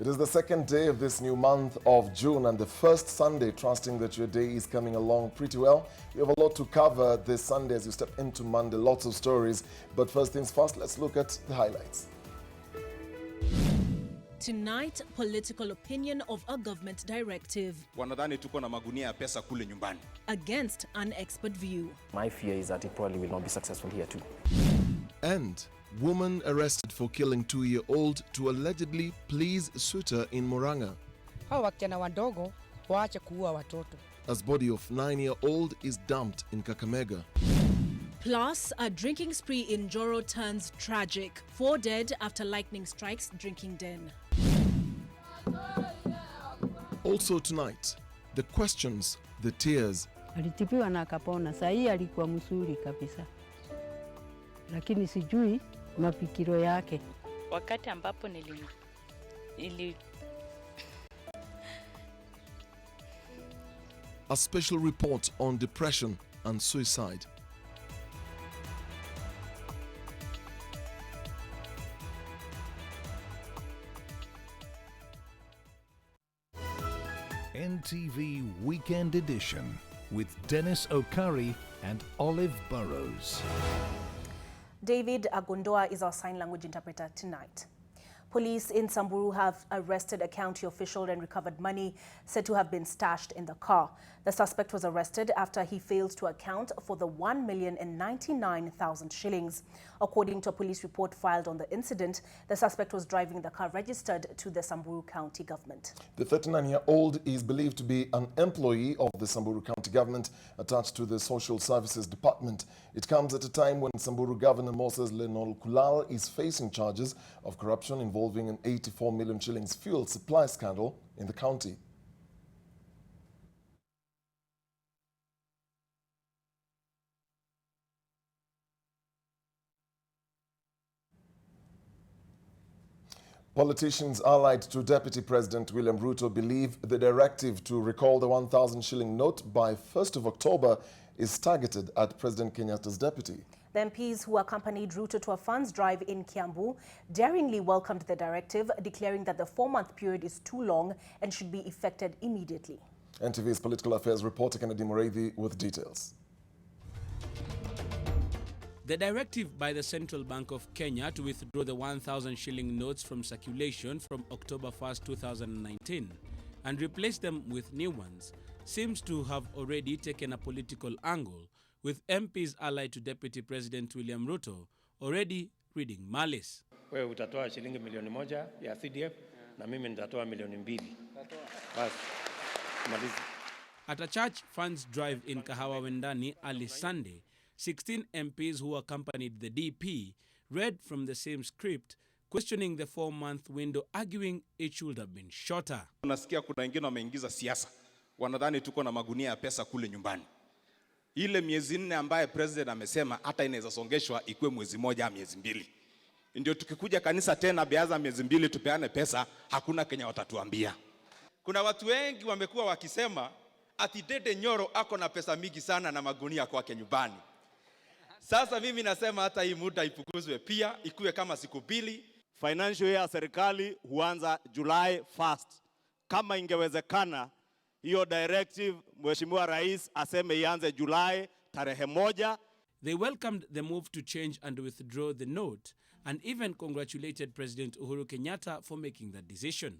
It is the second day of this new month of June and the first Sunday, trusting that your day is coming along pretty well. We have a lot to cover this Sunday as you step into Monday, lots of stories. But first things first, let's look at the highlights. Tonight, political opinion of a government directive. Wanadhani tuko na magunia ya pesa kule nyumbani. Against an expert view. My fear is that it probably will not be successful here too. And woman arrested for killing 2-year-old to allegedly please suitor in Murang'a. Hao wasichana wadogo waache kuua watoto. As body of 9-year-old is dumped in Kakamega. Plus, a drinking spree in Joro turns tragic. 4 dead after lightning strikes drinking den. Also tonight, the questions, the tears. Alitibiwa na akapona. Sahi alikuwa mzuri kabisa. Lakini sijui mafikiro yake. Wakati ambapo A special report on depression and suicide. NTV Weekend Edition with Dennis Okari and Olive Burrows. David Agondoa is our sign language interpreter tonight. Police in Samburu have arrested a county official and recovered money said to have been stashed in the car. The suspect was arrested after he failed to account for the 1,099,000 shillings. According to a police report filed on the incident, the suspect was driving the car registered to the Samburu County government. The 39-year-old is believed to be an employee of the Samburu County government attached to the Social Services Department. It comes at a time when Samburu Governor Moses Lenol Kulal is facing charges of corruption involving an 84 million shillings fuel supply scandal in the county. Politicians allied to Deputy President William Ruto believe the directive to recall the 1,000 shilling note by 1st of October is targeted at President Kenyatta's deputy. The MPs who accompanied Ruto to a funds drive in Kiambu daringly welcomed the directive, declaring that the 4-month period is too long and should be effected immediately. NTV's political affairs reporter Kennedy Mureithi with details. The directive by the Central Bank of Kenya to withdraw the 1,000 shilling notes from circulation from October 1st, 2019 and replace them with new ones seems to have already taken a political angle, with MPs allied to Deputy President William Ruto already reading malice. Wewe utatoa shilingi milioni 1 ya CDF na mimi nitatoa milioni 2. Bas. Maliza. At a church funds drive in Kahawa Wendani early Sunday, 16 MPs who accompanied the DP read from the same script, questioning the 4-month window, arguing it should have been shorter. Unasikia kuna wengine wameingiza siasa. Wanadhani tuko na magunia ya pesa kule nyumbani. Ile miezi 4 ambaye president amesema hata inaweza songeshwa ikuwe mwezi 1 au miezi 2. Ndio tukikuja kanisa tena biaza miezi 2 tupeane pesa, hakuna Kenya watatuambia. Kuna watu wengi wamekuwa wakisema ati Dede Nyoro ako na pesa mingi sana na magunia kwake nyumbani. Sasa mimi nasema hata hii muda ipunguzwe pia ikuwe kama siku 2. Financial year serikali huanza July 1st. Kama ingewezekana hiyo directive Mheshimiwa Rais aseme ianze July tarehe 1. They welcomed the move to change and withdraw the note and even congratulated President Uhuru Kenyatta for making that decision.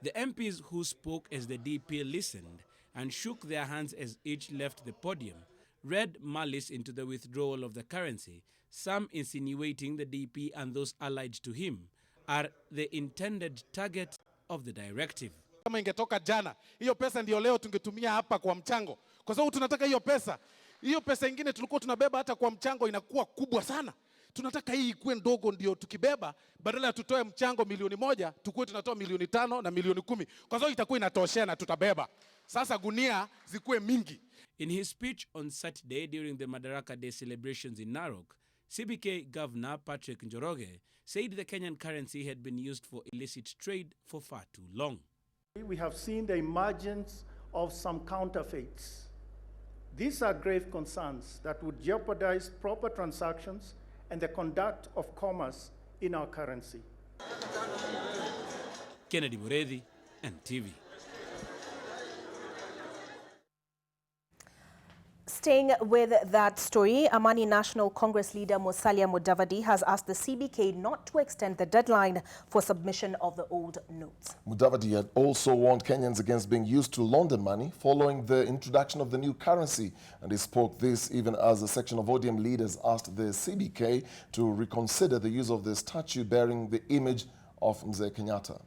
The MPs who spoke as the DP listened and shook their hands as each left the podium read malice into the withdrawal of the currency, some insinuating the DP and those allied to him are the intended target of the directive. Kama ingetoka jana, hiyo pesa ndio leo tungetumia hapa kwa mchango. Kwa sababu tunataka hiyo pesa. Hiyo pesa ingine tulikuwa tunabeba hata kwa mchango inakuwa kubwa sana. Tunataka hii ikuwe ndogo ndio tukibeba, badala ya tutoe mchango milioni 1, tukue tunatoa milioni 5 na milioni 10. Kwa sababu itakuwa inatoshea na tutabeba. Sasa gunia zikuwe mingi. In his speech on Saturday during the Madaraka Day celebrations in Narok, CBK Governor Patrick Njoroge said the Kenyan currency had been used for illicit trade for far too long. We have seen the emergence of some counterfeits. These are grave concerns that would jeopardize proper transactions and the conduct of commerce in our currency. Kennedy Muredhi, NTV. Staying with that story, Amani National Congress leader Musalia Mudavadi has asked the CBK not to extend the deadline for submission of the old notes. Mudavadi had also warned Kenyans against being used to launder money following the introduction of the new currency. And he spoke this even as a section of ODM leaders asked the CBK to reconsider the use of the statue bearing the image of Mzee Kenyatta.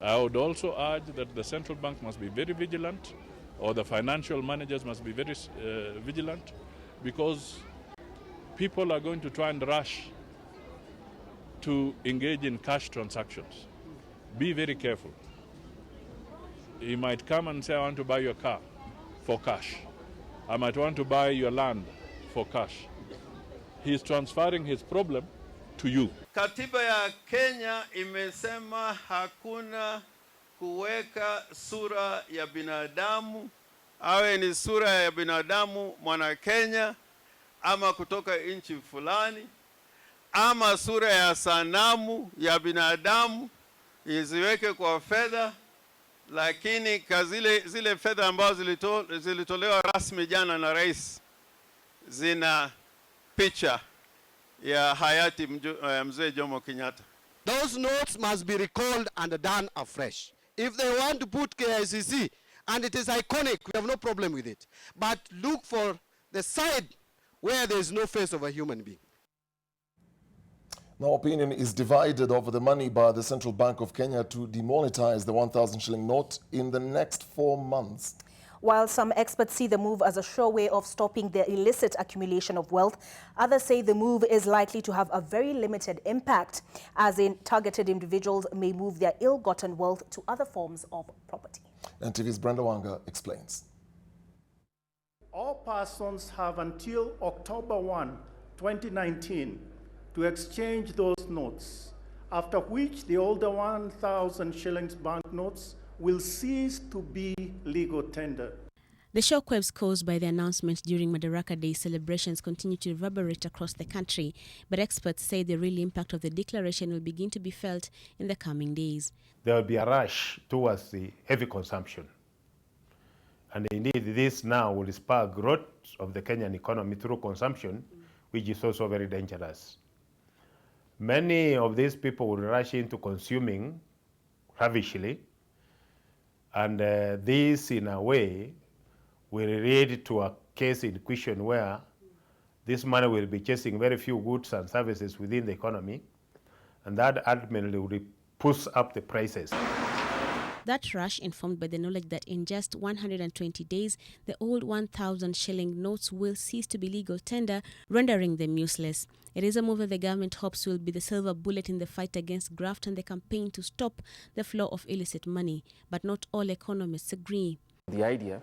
I would also urge that the central bank must be very vigilant, or the financial managers must be very vigilant, because people are going to try and rush to engage in cash transactions. Be very careful. He might come and say, I want to buy your car for cash. I might want to buy your land for cash. He is transferring his problem to you. Katiba ya Kenya imesema hakuna kuweka sura ya binadamu, awe ni sura ya binadamu mwana Kenya ama kutoka nchi fulani, ama sura ya sanamu ya binadamu iziweke kwa fedha, lakini zile fedha ambazo zilitolewa rasmi jana na rais zina picha ya hayati Mzee Jomo Kenyatta. Those notes must be recalled and done afresh. If they want to put KICC, and it is iconic, we have no problem with it. But look for the side where there is no face of a human being. Now, opinion is divided over the money by the Central Bank of Kenya to demonetize the 1,000 shilling note in the next 4 months. While some experts see the move as a sure way of stopping the illicit accumulation of wealth, others say the move is likely to have a very limited impact, as in targeted individuals may move their ill-gotten wealth to other forms of property. NTV's Brenda Wanga explains. All persons have until October 1, 2019 to exchange those notes, after which the older 1,000 shillings banknotes will cease to be legal tender. The shockwaves caused by the announcement during Madaraka Day celebrations continue to reverberate across the country, but experts say the real impact of the declaration will begin to be felt in the coming days. There will be a rush towards the heavy consumption. And indeed, this now will spur growth of the Kenyan economy through consumption, which is also very dangerous. Many of these people will rush into consuming lavishly, and this, in a way, will lead to a case in question where this money will be chasing very few goods and services within the economy, and that ultimately will push up the prices. That rush informed by the knowledge that in just 120 days, the old 1,000 shilling notes will cease to be legal tender, rendering them useless. It is a move that the government hopes will be the silver bullet in the fight against graft and the campaign to stop the flow of illicit money. But not all economists agree. The idea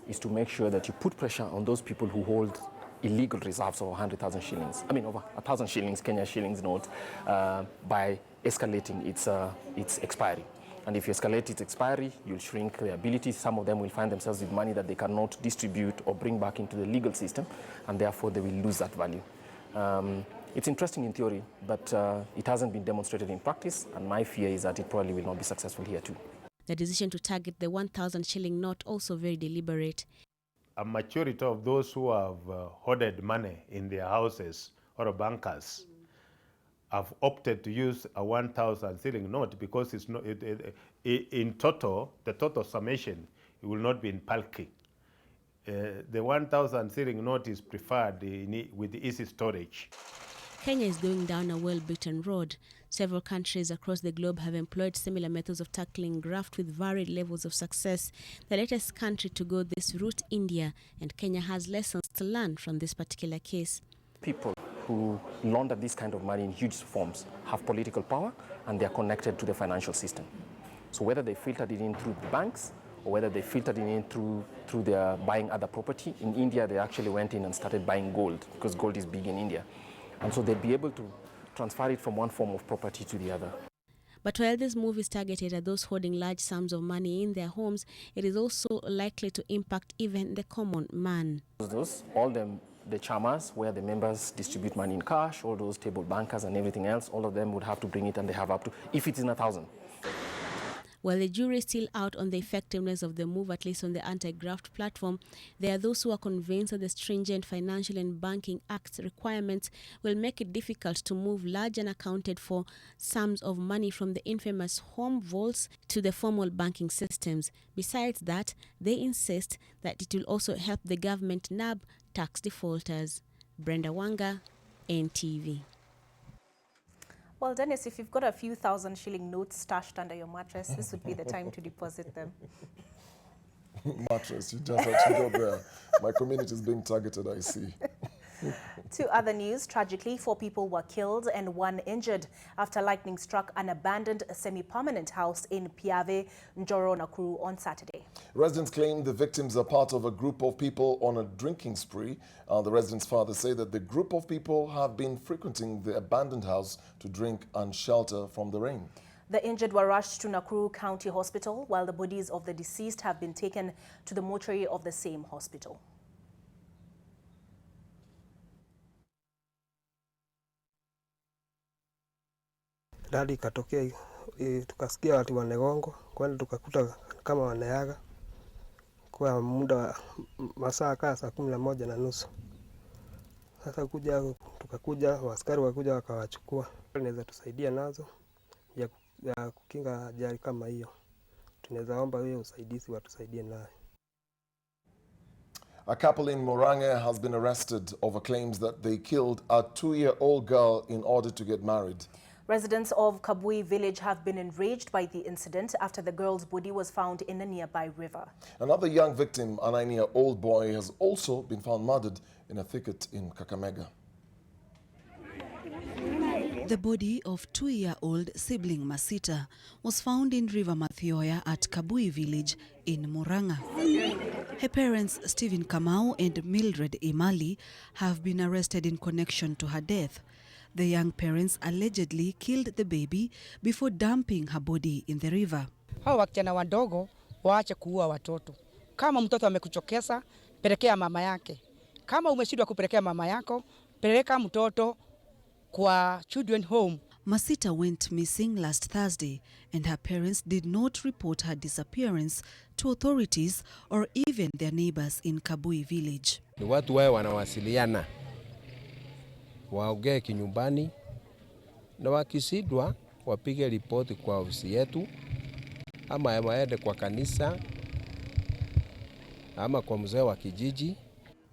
is to make sure that you put pressure on those people who hold illegal reserves of 100,000 shillings, over 1,000 shillings, Kenya shillings note, by escalating its expiry. And if you escalate its expiry, you'll shrink their ability. Some of them will find themselves with money that they cannot distribute or bring back into the legal system, and therefore they will lose that value. It's interesting in theory, but it hasn't been demonstrated in practice, and my fear is that it probably will not be successful here too. The decision to target the 1,000 shilling note also very deliberate. A majority of those who have hoarded money in their houses or bankers have opted to use a 1,000 shilling note because it's not, in total, the total summation, it will not be in bulky. The 1,000 shilling note is preferred with easy storage. Kenya is going down a well-beaten road. Several countries across the globe have employed similar methods of tackling graft with varied levels of success. The latest country to go this route, India, and Kenya has lessons to learn from this particular case. People who launder this kind of money in huge forms have political power, and they are connected to the financial system. So whether they filtered it in through the banks or whether they filtered it in through their buying other property, in India they actually went in and started buying gold because gold is big in India. And so they'd be able to transfer it from one form of property to the other. But while this move is targeted at those holding large sums of money in their homes, it is also likely to impact even the common man. All the chamas, where the members distribute money in cash, all those table bankers and everything else, all of them would have to bring it, and they have up to, if it's in 1,000. While the jury is still out on the effectiveness of the move, at least on the anti-graft platform, there are those who are convinced that the stringent Financial and Banking Act's requirements will make it difficult to move large and accounted for sums of money from the infamous home vaults to the formal banking systems. Besides that, they insist that it will also help the government nab tax defaulters. Brenda Wanga, NTV. Well, Dennis, if you've got a few thousand shilling notes stashed under your mattress, this would be the time to deposit them. Mattress, you just have to go there. My community is being targeted, I see. To other news, tragically, 4 people were killed and 1 injured after lightning struck an abandoned semi-permanent house in Piave, Njoro, Nakuru on Saturday. Residents claim the victims are part of a group of people on a drinking spree. The residents' father say that the group of people have been frequenting the abandoned house to drink and shelter from the rain. The injured were rushed to Nakuru County Hospital, while the bodies of the deceased have been taken to the mortuary of the same hospital. Radi ikatokea, tukasikia watu wanegongo, kwani tukakuta kama waneaga kwa muda wa masaa kaa saa 11:30. Sasa tukakuja, askari wakuja wakawachukua. Tunaweza tusaidia nazo ya kukinga ajali kama hiyo. Tunaweza omba hiyo usaidizi watusaidie nayo. A couple in Morange has been arrested over claims that they killed a 2-year-old girl in order to get married. Residents of Kabui village have been enraged by the incident after the girl's body was found in a nearby river. Another young victim, a 9-year-old boy, has also been found murdered in a thicket in Kakamega. The body of 2-year-old sibling Masita was found in River Mathioya at Kabui village in Murang'a. Her parents, Stephen Kamau and Mildred Imali, have been arrested in connection to her death. The young parents allegedly killed the baby before dumping her body in the river. Hao wasichana wadogo waache kuua watoto. Kama mtoto amekuchokesa, pelekea mama yake. Kama umeshindwa kupelekea mama yako, peleka mtoto kwa children home. Masita went missing last Thursday and her parents did not report her disappearance to authorities or even their neighbors in Kabui village. Ni watu wao wanawasiliana, waongee kinyumbani, na wakisidwa wapige ripoti kwa ofisi yetu, ama waende kwa kanisa, ama kwa mzee wa kijiji.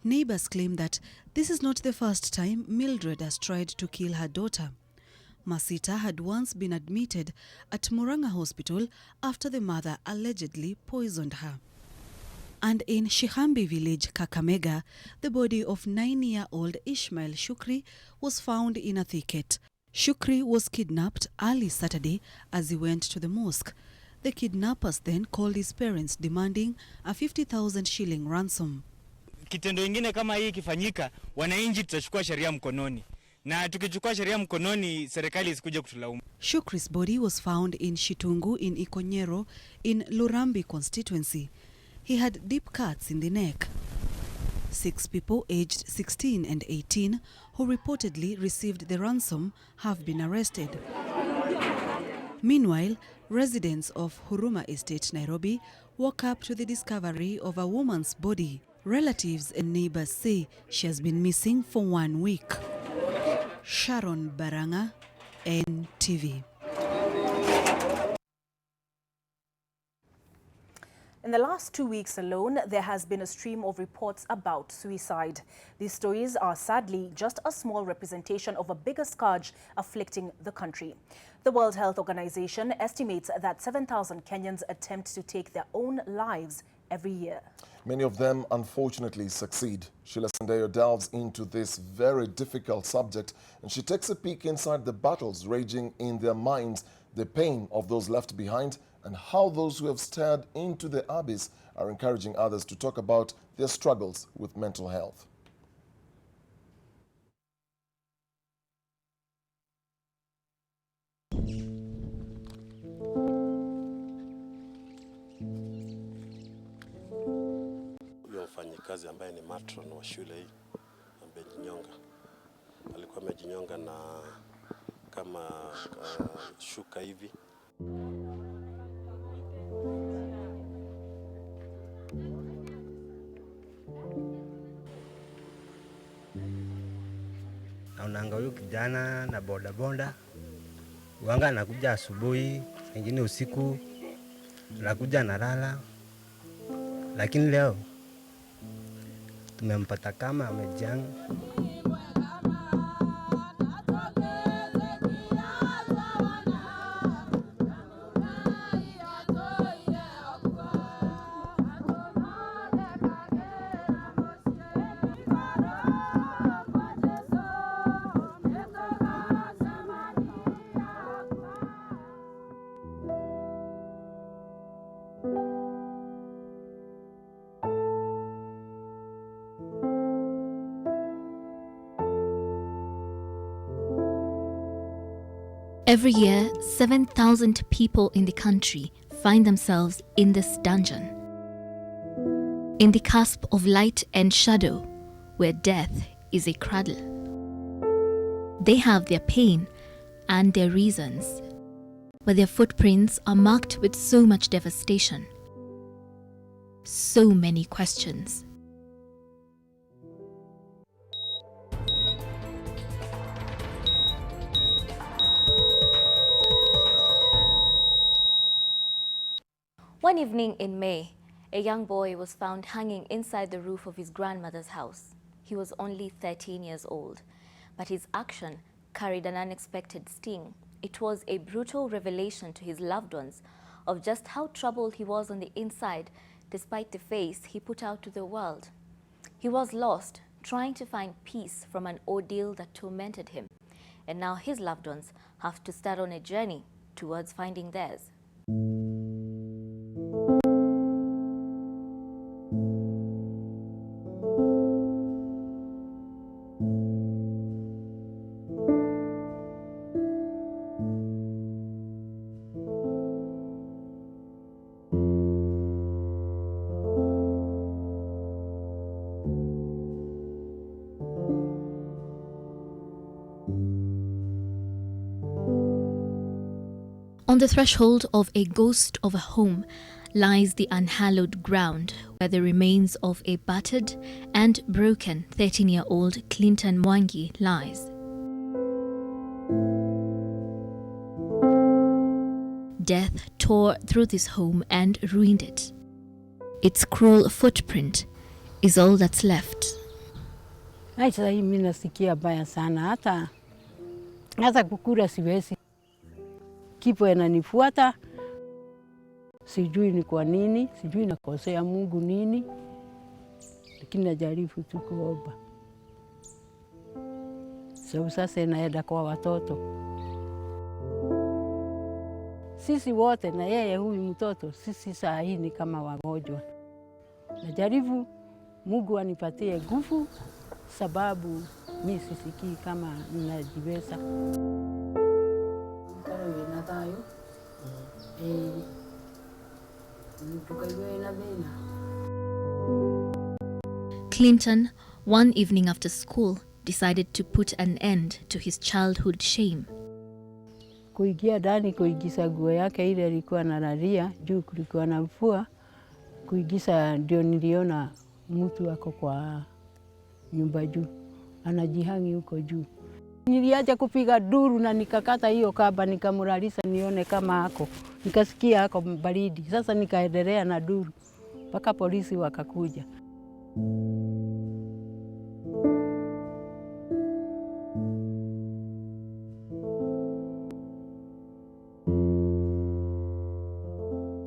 Neighbors claim that this is not the first time Mildred has tried to kill her daughter. Masita had once been admitted at Murang'a Hospital after the mother allegedly poisoned her. And in Shihambi village, Kakamega, the body of 9-year-old Ishmael Shukri was found in a thicket. Shukri was kidnapped early Saturday as he went to the mosque. The kidnappers then called his parents demanding a 50,000 shilling ransom. Kitendo ingine kama hii kifanyika, wananchi tutachukua sheria mkononi. Na tukichukua sheria mkononi, serikali isikuje kutulaumu. Shukri's body was found in Shitungu in Ikonyero in Lurambi constituency. He had deep cuts in the neck. 6 people aged 16 and 18 who reportedly received the ransom have been arrested. Meanwhile, residents of Huruma Estate, Nairobi, woke up to the discovery of a woman's body. Relatives and neighbors say she has been missing for 1 week. Sharon Baranga, NTV. In the last 2 weeks alone, there has been a stream of reports about suicide. These stories are sadly just a small representation of a bigger scourge afflicting the country. The World Health Organization estimates that 7,000 Kenyans attempt to take their own lives every year. Many of them, unfortunately, succeed. Sheila Sandeyo delves into this very difficult subject, and she takes a peek inside the battles raging in their minds, the pain of those left behind, and how those who have stared into the abyss are encouraging others to talk about their struggles with mental health. Mfanyikazi ambaye ni matron wa shule hii unajinyonga na kama shuka hivi. Naonanga huyu kijana na bodaboda wanga anakuja asubuhi, wengine usiku, anakuja analala, lakini leo tumempata kama amejang. Every year, 7,000 people in the country find themselves in this dungeon, in the cusp of light and shadow, where death is a cradle. They have their pain and their reasons, but their footprints are marked with so much devastation, so many questions. One evening in May, a young boy was found hanging inside the roof of his grandmother's house. He was only 13 years old, but his action carried an unexpected sting. It was a brutal revelation to his loved ones of just how troubled he was on the inside, despite the face he put out to the world. He was lost, trying to find peace from an ordeal that tormented him, and now his loved ones have to start on a journey towards finding theirs. On the threshold of a ghost of a home lies the unhallowed ground where the remains of a battered and broken 13-year-old Clinton Mwangi lies. Death tore through this home and ruined it. Its cruel footprint is all that's left. Sasa mimi nasikia baya sana, hata kukula siwezi. Kipo inanifuata, sijui ni kwa nini, sijui nakosea Mungu nini, lakini najaribu tu kuomba. Sasa inaenda kwa watoto. Sisi wote na yeye huyu mtoto, sisi saa hii ni kama wagonjwa. Najaribu Mungu anipatie nguvu, sababu mimi sisikii kama ninajiweza. Clinton, one evening after school, decided to put an end to his childhood shame. Kuingia ndani kuigiza nguo yake ile alikuwa analalia juu kulikuwa na mvua, kuigiza ndio niliona mtu ako kwa nyumba juu anajihangi huko juu. Niliacha kupiga duru na nikakata hiyo kamba nikamuralisha nione kama ako. Nikasikia ako baridi. Sasa nikaendelea na duru mpaka polisi wakakuja.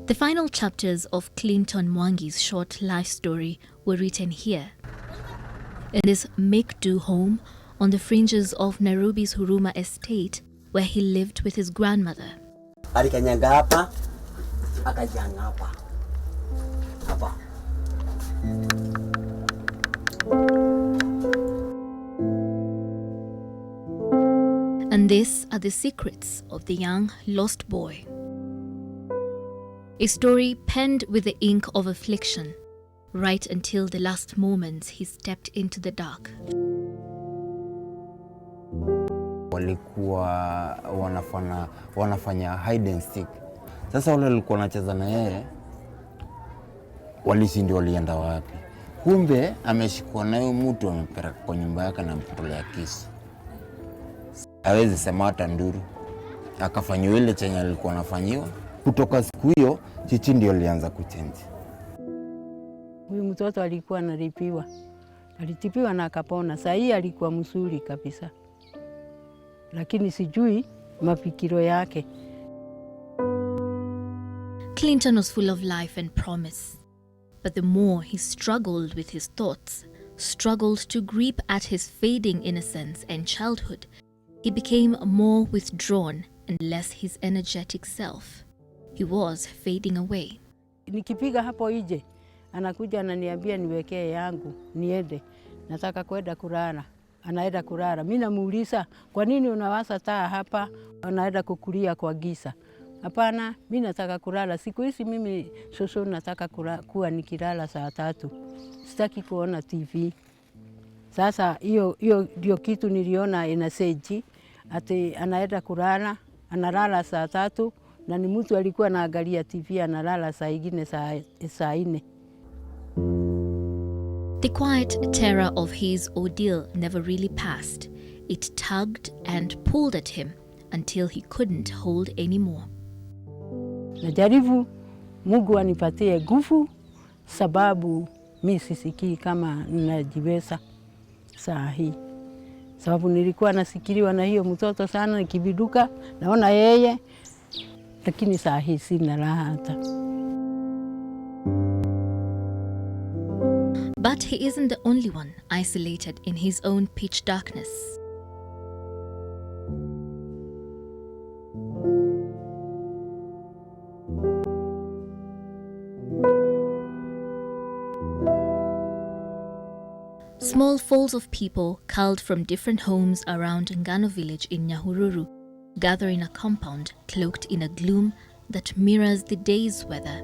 The final chapters of Clinton Mwangi's short life story were written here, in this make-do home on the fringes of Nairobi's Huruma estate, where he lived with his grandmother. Alikanyaga hapa, akajanga hapa. Hapa. And these are the secrets of the young lost boy. A story penned with the ink of affliction, right until the last moments he stepped into the dark. walikuwa wanafanya hide and seek. Sasa wale walikuwa wanacheza na yeye walisi ndio walienda wapi? Kumbe ameshikwa nayo mtu amepeleka kwa nyumba yake na mpotolea kisu. Hawezi sema hata nduru. Akafanywa ile chenye alikuwa anafanyiwa. Kutoka siku hiyo Chichi ndio alianza kuchange. Huyu mtoto alikuwa anaripiwa. Alitipiwa na akapona. Saa hii alikuwa mzuri kabisa. Lakini sijui mafikiro yake. Clinton was full of life and promise. But the more he struggled with his thoughts, struggled to grip at his fading innocence and childhood, he became more withdrawn and less his energetic self. He was fading away. Nikipiga hapo nje, anakuja ananiambia niwekee yangu, niende. Nataka kwenda kulala. Anaenda kulala. Mimi namuuliza, "Kwa nini unawasha taa hapa?" Anaenda kukulia kwa giza. Hapana, mimi nataka kulala. Siku hizi mimi shosho nataka kuwa nikilala saa 3. Sitaki kuona TV. Sasa hiyo ndio kitu niliona inaseji. Ati anaenda kulala, analala saa 3 na ni mtu alikuwa anaangalia TV analala saa ingine saa 4. The quiet terror of his ordeal never really passed. It tugged and pulled at him until he couldn't hold anymore. Najaribu Mungu anipatie nguvu sababu mimi sisikii kama ninajiweza saa hii. Sababu nilikuwa nasikiliwa na hiyo mtoto sana nikibiduka naona yeye lakini saa hii sina raha hata. But he isn't the only one isolated in his own pitch darkness. Small folds of people culled from different homes around Ngano village in Nyahururu gather in a compound cloaked in a gloom that mirrors the day's weather.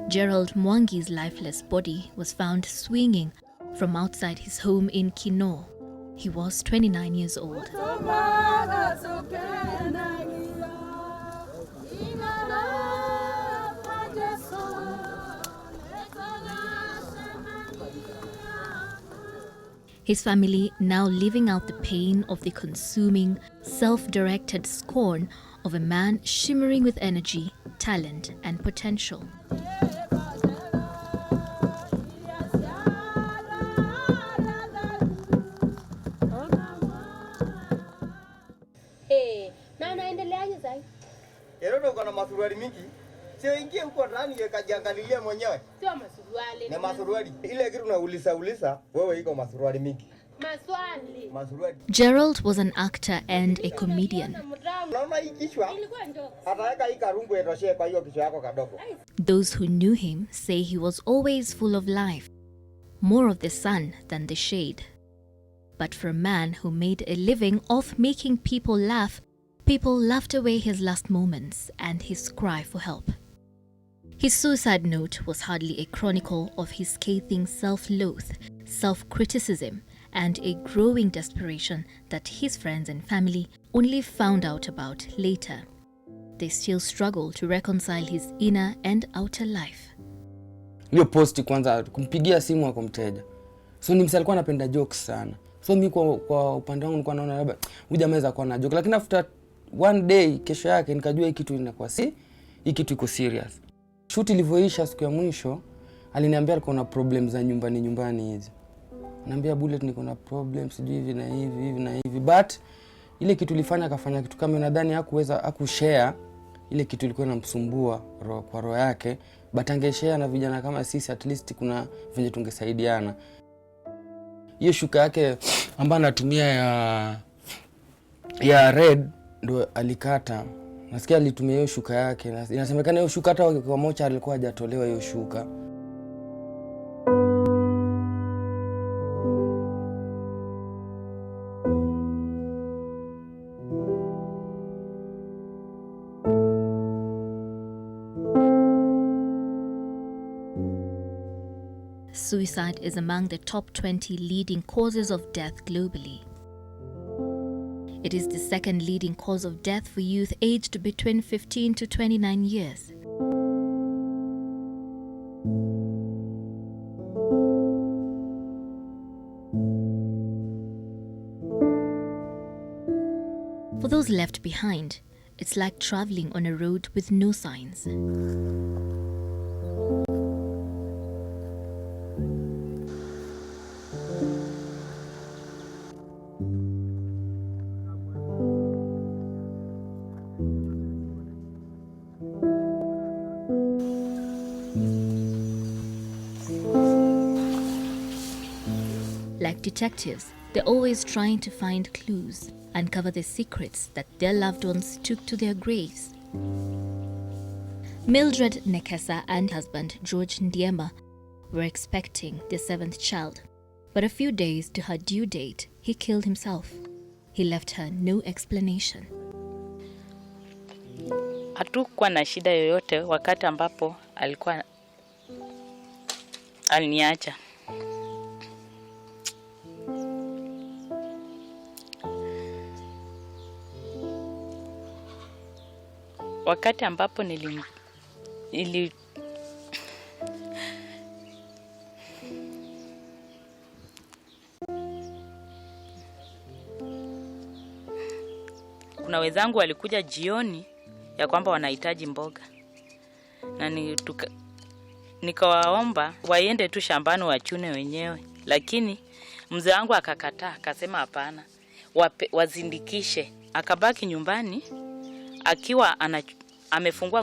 Gerald Mwangi's lifeless body was found swinging from outside his home in Kino. He was 29 years old. His family now living out the pain of the consuming, self-directed scorn of a man shimmering with energy, talent, and potential. Yerodo uko na masuruali mingi. Sio ingie huko ndani kajiangalilie mwenyewe. Sio masuruali. Ni masuruali. Ile kitu unauliza wewe iko masuruali mingi. Masuruali. Gerald was an actor and a comedian. Naona hii kichwa. Ataweka hii karungu etoshee kwa hiyo kichwa yako kadogo. Those who knew him say he was always full of life, more of the sun than the shade. But for a man who made a living off making people laughed away his last moments and his cry for help. His suicide note was hardly a chronicle of his scathing self-loath, self-criticism, and a growing desperation that his friends and family only found out about later. They still struggle to reconcile his inner and outer life. Hiyo posti kwanza kumpigia simu kwa mteja. So ni msali alikuwa anapenda jokes sana. So mimi kwa upande wangu nilikuwa naona labda huyu jamaa anaweza kuwa na joke, lakini after one day kesho yake nikajua hii kitu inakuwa hii kitu iko serious. Shoot ilivyoisha siku ya mwisho aliniambia alikuwa na problems za nyumbani hizi. Ananiambia Bullet niko na problems sijui hivi na hivi but ile kitu ilifanya akafanya kitu kama nadhani hakushare ile kitu ilikuwa inamsumbua kwa roho yake, but angeshare na vijana kama sisi at least kuna venye tungesaidiana. Hiyo shuka yake ambayo anatumia ya red ndo alikata. Nasikia alitumia hiyo shuka yake. Inasemekana hiyo shuka hata kwa mocha alikuwa hajatolewa hiyo shuka. suicide is among the top 20 leading causes of death globally. It is the second leading cause of death for youth aged between 15 to 29 years. For those left behind, it's like traveling on a road with no signs. Like detectives, they're always trying to find clues, uncover the secrets that their loved ones took to their graves. Mildred Nekesa and husband George Ndiema were expecting their 7th child, but a few days to her due date, he killed himself. He left her no explanation. Hatukuwa na shida yoyote wakati ambapo alikuwa aliniacha. Wakati ambapo kuna wenzangu walikuja jioni ya kwamba wanahitaji mboga. Na nikawaomba waende tu shambani wachune wenyewe. Lakini mzee wangu akakataa, akasema hapana. Wazindikishe. Akabaki nyumbani akiwa amefungua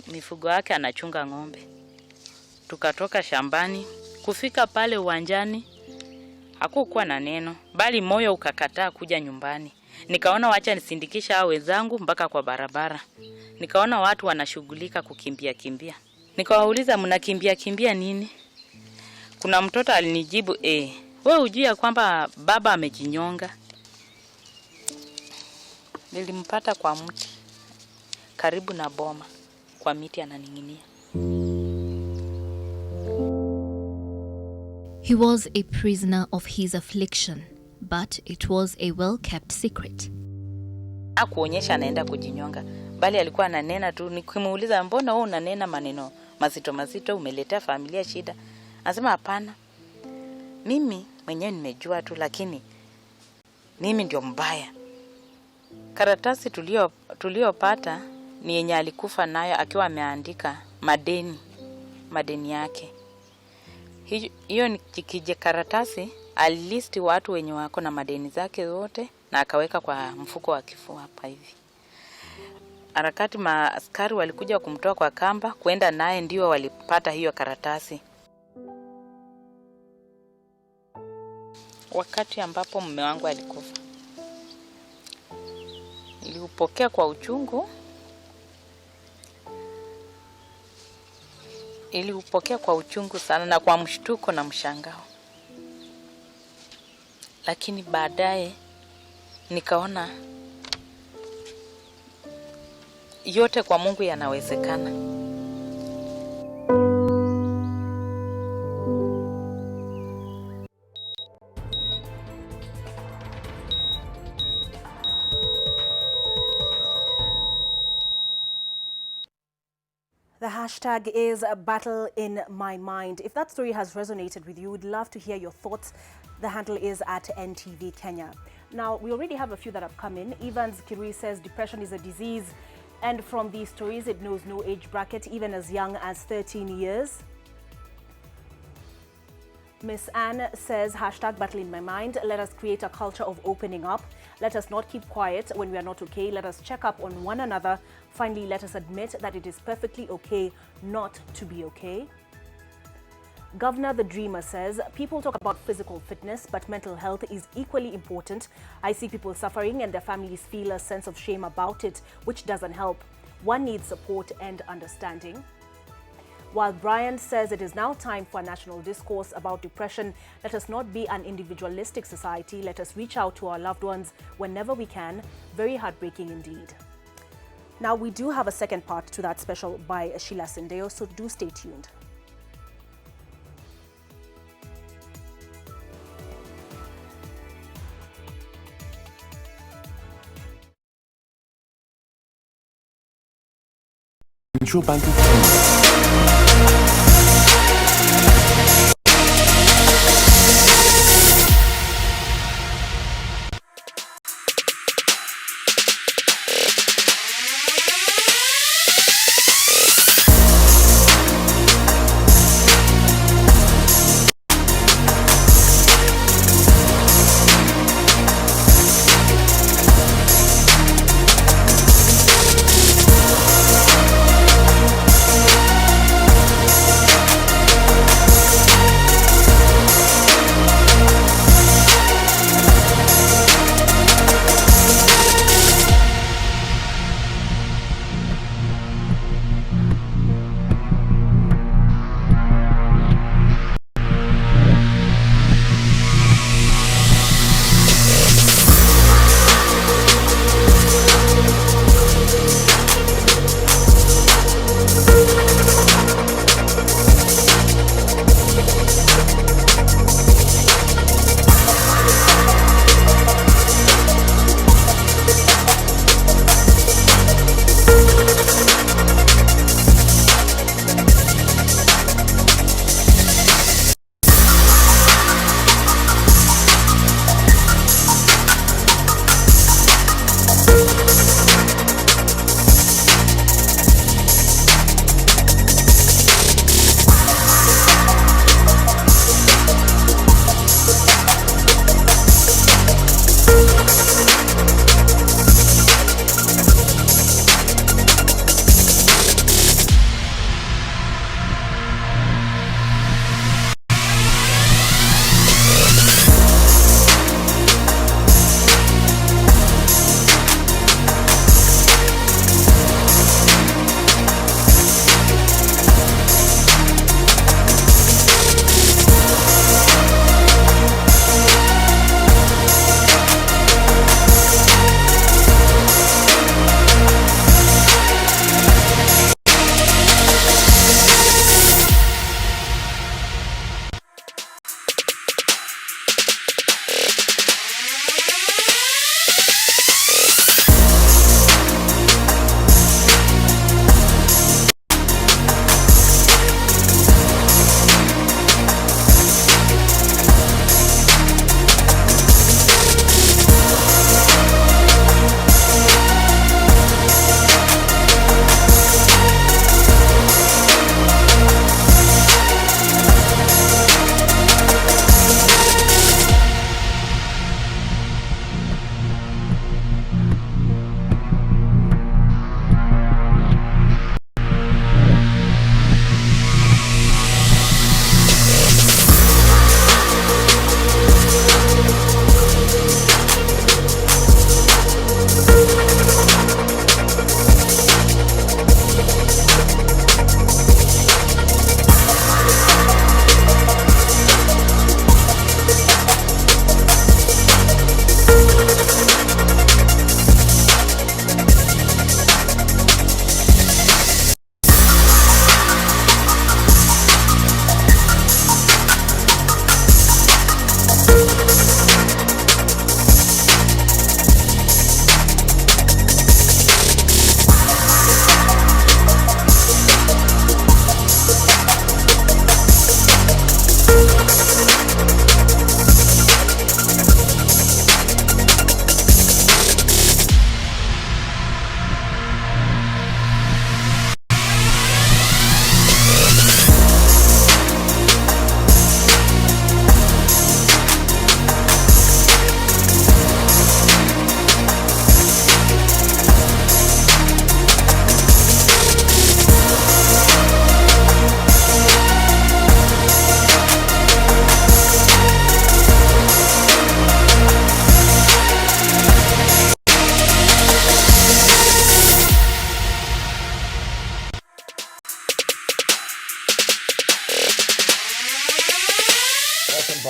mifugo yake anachunga ng'ombe. Tukatoka shambani, kufika pale uwanjani hakukuwa na neno, bali moyo ukakataa kuja nyumbani. Nikaona wacha nisindikisha hao wenzangu mpaka kwa barabara. Nikaona watu wanashughulika kukimbia. Nikawauliza mnakimbia nini? Kuna mtoto alinijibu, wewe hujui ya kwamba baba amejinyonga. Nilimpata kwa mti karibu na boma, kwa miti ananing'inia. He was a prisoner of his affliction, but it was a well-kept secret. Hakuonyesha anaenda kujinyonga, bali alikuwa ananena tu. Nikimuuliza mbona wewe unanena maneno mazito umeletea familia shida? Anasema hapana. Mimi mwenyewe nimejua tu, lakini mimi ndio mbaya. Karatasi tuliopata ni yenye alikufa nayo akiwa ameandika madeni yake. Hiyo ni kije karatasi, alilisti watu wenye wako na madeni zake zote na akaweka kwa mfuko wa kifua hapa hivi. Harakati maaskari walikuja kumtoa kwa kamba kwenda naye, ndio walipata hiyo karatasi. Wakati ambapo mume wangu alikufa, niliupokea kwa uchungu. Niliupokea kwa uchungu sana na kwa mshtuko na mshangao. Lakini baadaye nikaona yote kwa Mungu yanawezekana. The hashtag is a battle in my mind. If that story has resonated with you, we'd love to hear your thoughts. The handle is at NTV Kenya. Now, we already have a few that have come in. Evans Kirui says depression is a disease, and from these stories, it knows no age bracket, even as young as 13 years. Miss Anne says, hashtag battle in my mind. Let us create a culture of opening up. Let us not keep quiet when we are not okay. Let us check up on one another. Finally, let us admit that it is perfectly okay not to be okay. Governor the Dreamer says, people talk about physical fitness, but mental health is equally important. I see people suffering and their families feel a sense of shame about it, which doesn't help. One needs support and understanding. While Brian says it is now time for a national discourse about depression, let us not be an individualistic society. Let us reach out to our loved ones whenever we can. Very heartbreaking indeed. Now, we do have a second part to that special by Sheila Sindeo, so do stay tuned. Central Bank of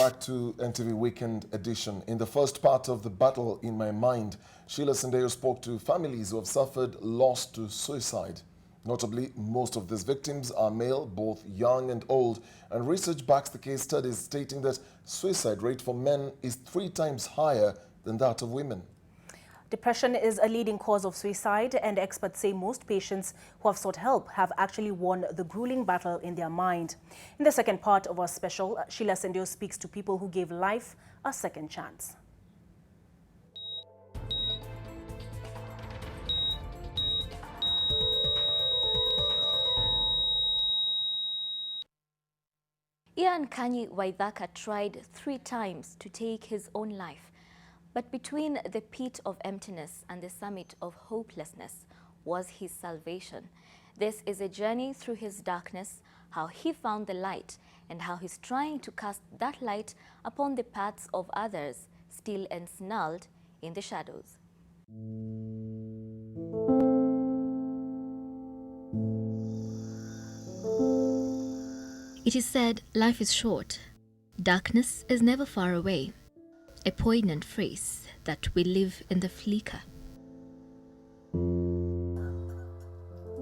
back to NTV Weekend Edition. In the first part of the battle in my mind, Sheila Sendeo spoke to families who have suffered loss to suicide. Notably, most of these victims are male, both young and old, and research backs the case studies stating that suicide rate for men is 3 times higher than that of women. Depression is a leading cause of suicide, and experts say most patients who have sought help have actually won the grueling battle in their mind. In the second part of our special, Sheila Sendio speaks to people who gave life a second chance. Ian Kanyi Waithaka tried 3 times to take his own life, but between the pit of emptiness and the summit of hopelessness was his salvation. This is a journey through his darkness, how he found the light, and how he's trying to cast that light upon the paths of others still ensnarled in the shadows. It is said life is short. Darkness is never far away. A poignant phrase that we live in the flicker.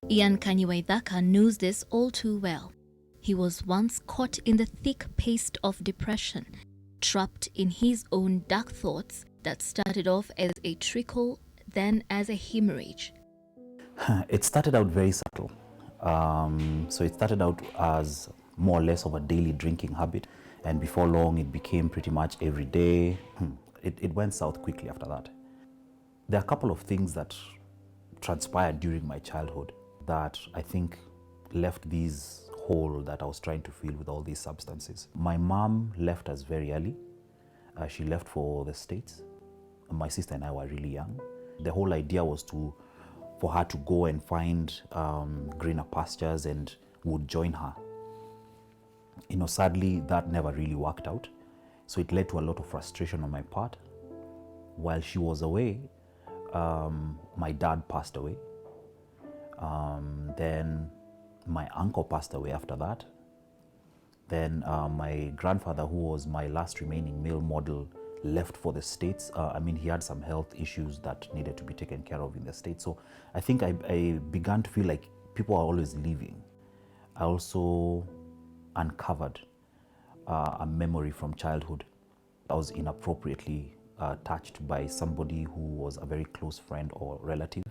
Ian Kanyi Waithaka knows this all too well. He was once caught in the thick paste of depression, trapped in his own dark thoughts that started off as a trickle, then as a hemorrhage. It started out very subtle. So it started out as more or less of a daily drinking habit, and before long it became pretty much every day. It went south quickly after that. There are a couple of things that transpired during my childhood that I think left this hole that I was trying to fill with all these substances. My mom left us very early. She left for the States. My sister and I were really young. The whole idea was for her to go and find greener pastures, and would join her. Sadly, that never really worked out. So it led to a lot of frustration on my part. While she was away, my dad passed away. Then my uncle passed away after that. Then my grandfather, who was my last remaining male model, left for the States. He had some health issues that needed to be taken care of in the States. So I think I began to feel like people are always leaving. I also uncovered a memory from childhood. I was inappropriately touched by somebody who was a very close friend or relative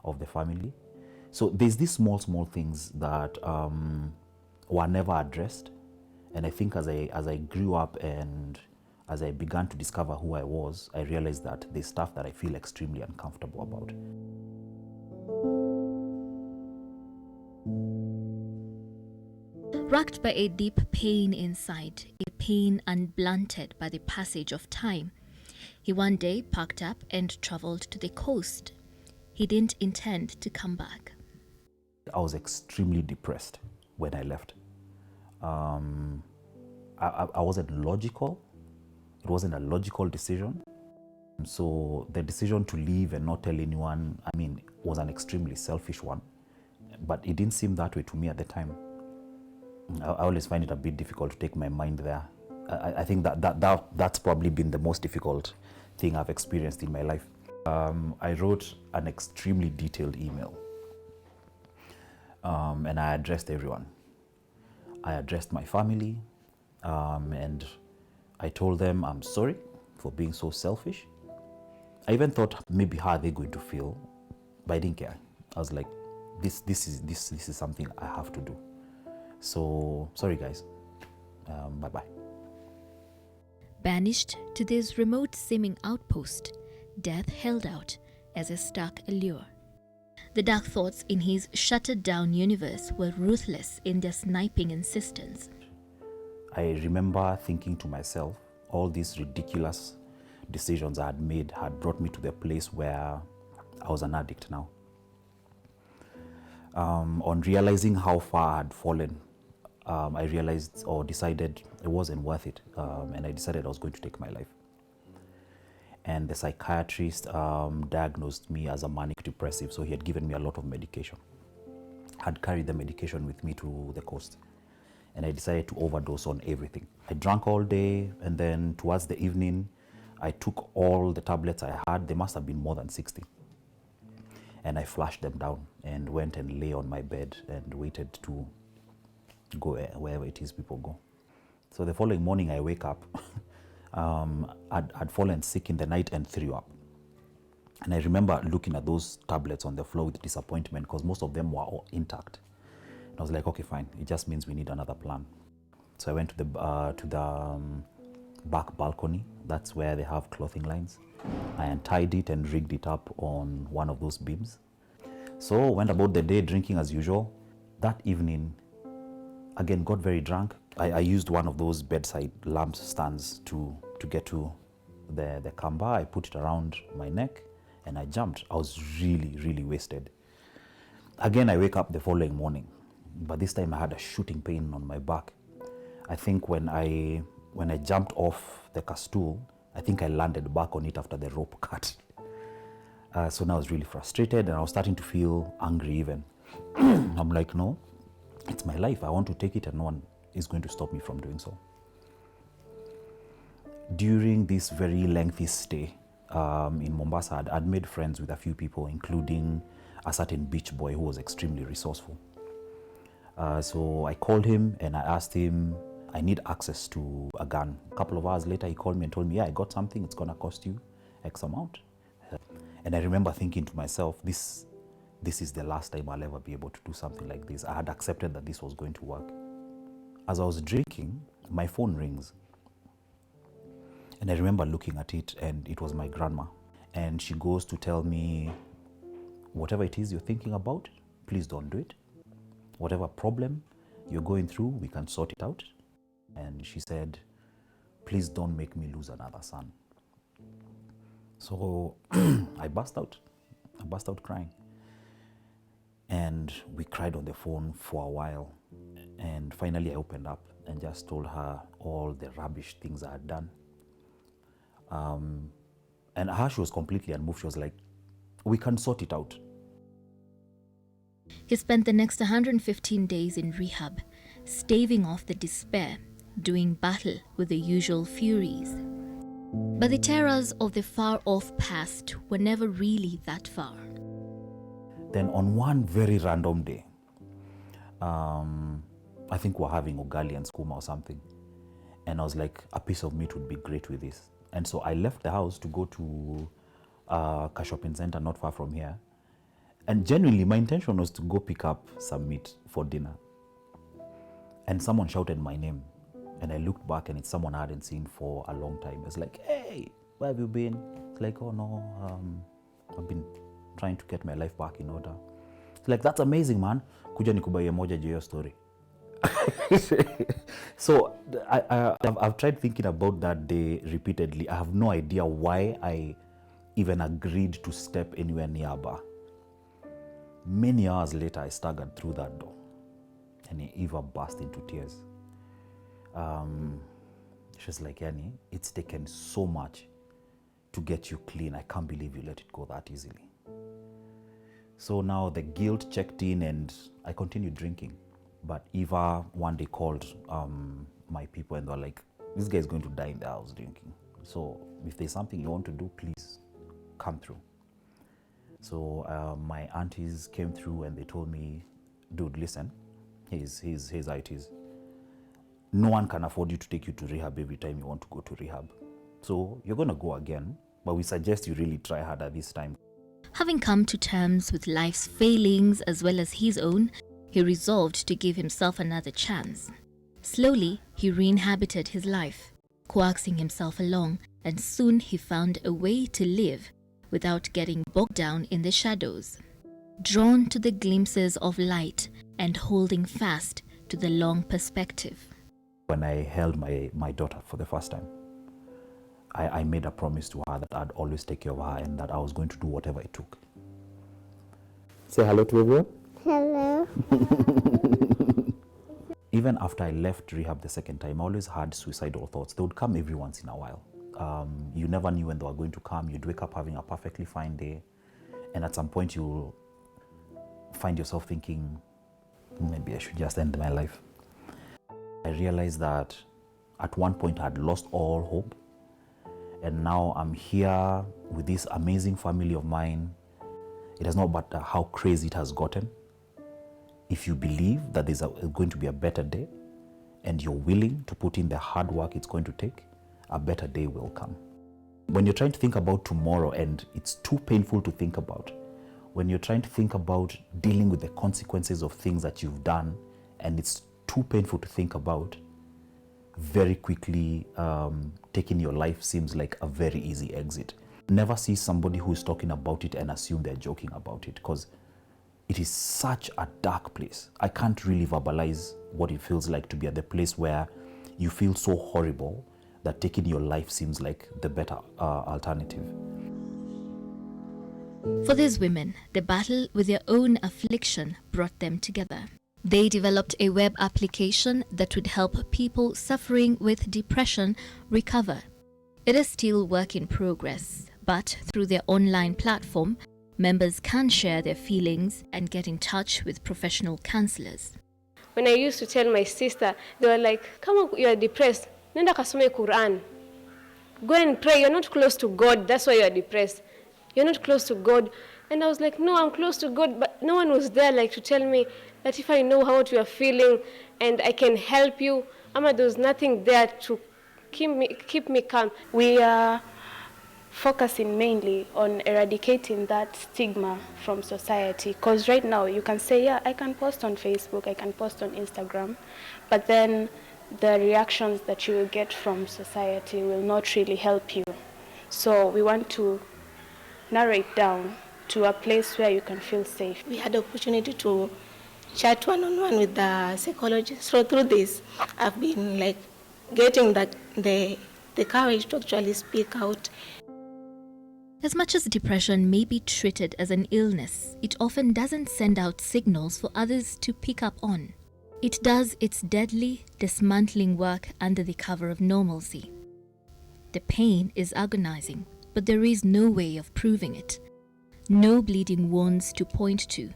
of the family. So there's these small things that were never addressed. And I think as I grew up and as I began to discover who I was, I realized that there's stuff that I feel extremely uncomfortable about. Racked by a deep pain inside, a pain unblunted by the passage of time, he one day packed up and traveled to the coast. He didn't intend to come back. I was extremely depressed when I left. I wasn't logical. It wasn't a logical decision. So the decision to leave and not tell anyone, was an extremely selfish one. But it didn't seem that way to me at the time. I always find it a bit difficult to take my mind there. I think that's probably been the most difficult thing I've experienced in my life. I wrote an extremely detailed email, and I addressed everyone. I addressed my family, and I told them I'm sorry for being so selfish. I even thought maybe how are they going to feel, but I didn't care. I was like, this is something I have to do. So sorry guys, bye-bye. Banished to this remote-seeming outpost, death held out as a stark allure. The dark thoughts in his shuttered-down universe were ruthless in their sniping insistence. I remember thinking to myself, all these ridiculous decisions I had made had brought me to the place where I was an addict now. On realizing how far I had fallen, I realized or decided it wasn't worth it, and I decided I was going to take my life. And the psychiatrist diagnosed me as a manic depressive, so he had given me a lot of medication. I had carried the medication with me to the coast, and I decided to overdose on everything. I drank all day, and then towards the evening, I took all the tablets I had. There must have been more than 60. And I flushed them down and went and lay on my bed and waited to go wherever it is people go. So the following morning I wake up, I'd fallen sick in the night and threw up. And I remember looking at those tablets on the floor with disappointment because most of them were all intact. And I was like, okay, fine. It just means we need another plan. So I went to the back balcony. That's where they have clothing lines. I untied it and rigged it up on one of those beams. So went about the day drinking as usual. That evening, again, got very drunk. I used one of those bedside lamp stands to get to the kamba. I put it around my neck and I jumped. I was really, really wasted. Again, I wake up the following morning, but this time I had a shooting pain on my back. I think when I jumped off the stool, I think I landed back on it after the rope cut. So now I was really frustrated and I was starting to feel angry even. I'm like, no, it's my life. I want to take it and no one is going to stop me from doing so. During this very lengthy stay in Mombasa, I'd made friends with a few people, including a certain beach boy who was extremely resourceful. So I called him and I asked him, I need access to a gun. A couple of hours later, he called me and told me, yeah, I got something. It's going to cost you X amount. And I remember thinking to myself, this is the last time I'll ever be able to do something like this. I had accepted that this was going to work. As I was drinking, my phone rings. And I remember looking at it and it was my grandma. And she goes to tell me, whatever it is you're thinking about, please don't do it. Whatever problem you're going through, we can sort it out. And she said, please don't make me lose another son. So I burst out crying. And we cried on the phone for a while. And finally I opened up and just told her all the rubbish things I had done. And she was completely unmoved. She was like, we can sort it out. He spent the next 115 days in rehab, staving off the despair, doing battle with the usual furies. But the terrors of the far-off past were never really that far. Then on one very random day, I think we're having ugali and skuma or something. And I was like, a piece of meat would be great with this. And so I left the house to go to a shopping center not far from here. And genuinely, my intention was to go pick up some meat for dinner. And someone shouted my name. And I looked back and it's someone I hadn't seen for a long time. It's like, hey, where have you been? It's like, oh no, I've been trying to get my life back in order. It's like, that's amazing, man. Kuja nikubaye moja juu ya story. So I've tried thinking about that day repeatedly. I have no idea why I even agreed to step anywhere near a bar. Many hours later, I staggered through that door and Eva burst into tears. She's like, Yani, it's taken so much to get you clean. I can't believe you let it go that easily. So now the guilt checked in and I continued drinking. But Eva one day called my people and they were like, this guy is going to die in the house drinking. So if there's something you want to do, please come through. So my aunties came through and they told me, dude, listen, here's how it is. No one can afford you to take you to rehab every time you want to go to rehab. So you're going to go again, but we suggest you really try harder this time. Having come to terms with life's failings as well as his own, he resolved to give himself another chance. Slowly, he re-inhabited his life, coaxing himself along, and soon he found a way to live without getting bogged down in the shadows, drawn to the glimpses of light and holding fast to the long perspective. When I held my daughter for the first time, I made a promise to her that I'd always take care of her and that I was going to do whatever it took. Say hello to everyone. Hello. Even after I left rehab the second time, I always had suicidal thoughts. They would come every once in a while. You never knew when they were going to come. You'd wake up having a perfectly fine day. And at some point you'll find yourself thinking, maybe I should just end my life. I realized that at one point I had lost all hope. And now I'm here with this amazing family of mine. It does not matter how crazy it has gotten. If you believe that there's going to be a better day and you're willing to put in the hard work it's going to take, a better day will come. When you're trying to think about tomorrow and it's too painful to think about, when you're trying to think about dealing with the consequences of things that you've done and it's too painful to think about, very quickly taking your life seems like a very easy exit. Never see somebody who's talking about it and assume they're joking about it, because it is such a dark place. I can't really verbalize what it feels like to be at the place where you feel so horrible that taking your life seems like the better alternative. For these women, the battle with their own affliction brought them together. They developed a web application that would help people suffering with depression recover. It is still work in progress, but through their online platform, members can share their feelings and get in touch with professional counselors. When I used to tell my sister, they were like, come on, you are depressed. Nenda kasome Quran. Go and pray. You're not close to God. That's why you are depressed. You're not close to God. And I was like, no, I'm close to God. But no one was there like to tell me that if I know how you are feeling and I can help you, there was nothing there to keep me calm. We are focusing mainly on eradicating that stigma from society. Because right now you can say, yeah, I can post on Facebook, I can post on Instagram, but then the reactions that you will get from society will not really help you. So we want to narrow it down to a place where you can feel safe. We had the opportunity to chat one-on-one with the psychologist. So through this, I've been like getting the courage to actually speak out. As much as depression may be treated as an illness, it often doesn't send out signals for others to pick up on. It does its deadly, dismantling work under the cover of normalcy. The pain is agonizing, but there is no way of proving it. No bleeding wounds to point to.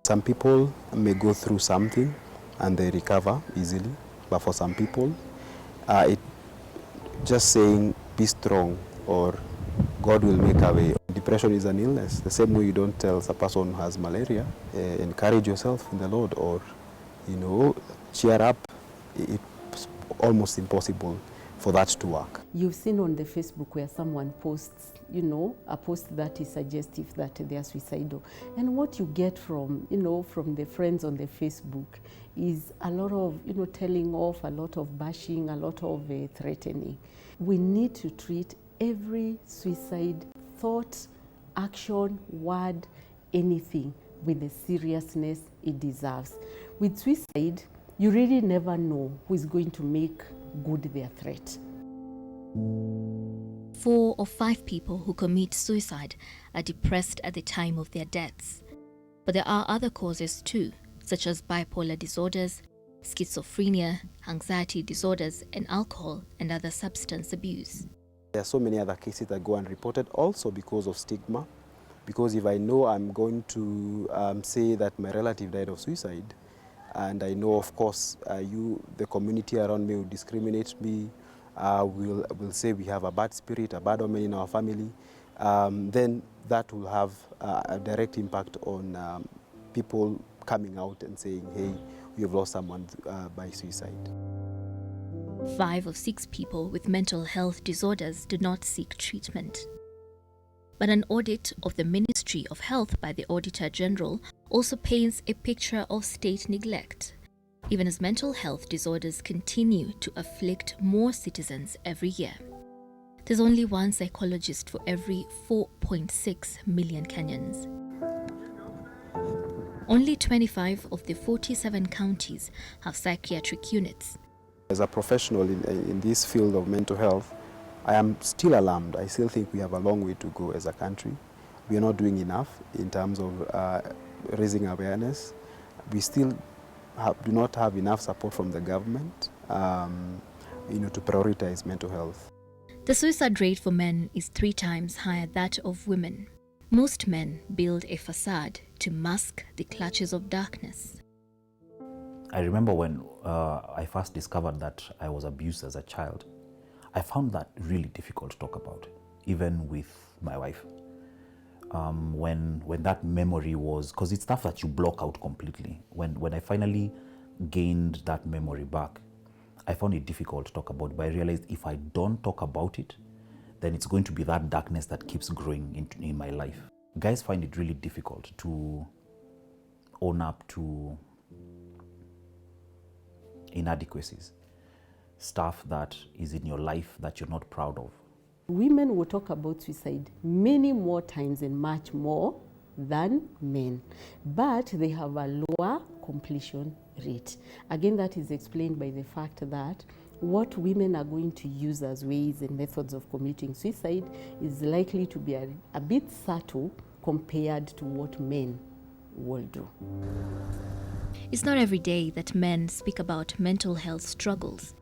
Some people may go through something and they recover easily, but for some people, just saying be strong or God will make a way. Depression is an illness. The same way you don't tell a person who has malaria, encourage yourself in the Lord, or cheer up. It's almost impossible for that to work. You've seen on the Facebook where someone posts, a post that is suggestive that they are suicidal. And what you get from, from the friends on the Facebook is a lot of, telling off, a lot of bashing, a lot of threatening. We need to treat every suicide thought, action, word, anything with the seriousness it deserves. With suicide, you really never know who is going to make good their threat. 4 or 5 people who commit suicide are depressed at the time of their deaths. But there are other causes too, such as bipolar disorders, schizophrenia, anxiety disorders, and alcohol and other substance abuse. There are so many other cases that go unreported also because of stigma. Because if I know I'm going to say that my relative died of suicide, and I know, of course, the community around me will discriminate me, will say we have a bad spirit, a bad omen in our family, then that will have a direct impact on people coming out and saying, hey, we have lost someone by suicide. 5 of 6 people with mental health disorders do not seek treatment. But an audit of the Ministry of Health by the Auditor General also paints a picture of state neglect, even as mental health disorders continue to afflict more citizens every year. There's only one psychologist for every 4.6 million Kenyans. Only 25 of the 47 counties have psychiatric units. As a professional in this field of mental health, I am still alarmed. I still think we have a long way to go as a country. We are not doing enough in terms of raising awareness. We still do not have enough support from the government to prioritize mental health. The suicide rate for men is 3 times higher than that of women. Most men build a facade to mask the clutches of darkness. I remember when I first discovered that I was abused as a child, I found that really difficult to talk about, even with my wife. When that memory was, because it's stuff that you block out completely. When I finally gained that memory back, I found it difficult to talk about, but I realized if I don't talk about it, then it's going to be that darkness that keeps growing in my life. Guys find it really difficult to own up to inadequacies, stuff that is in your life that you're not proud of. Women will talk about suicide many more times and much more than men, but they have a lower completion rate. Again, that is explained by the fact that what women are going to use as ways and methods of committing suicide is likely to be a bit subtle compared to what men will do. It's not every day that men speak about mental health struggles.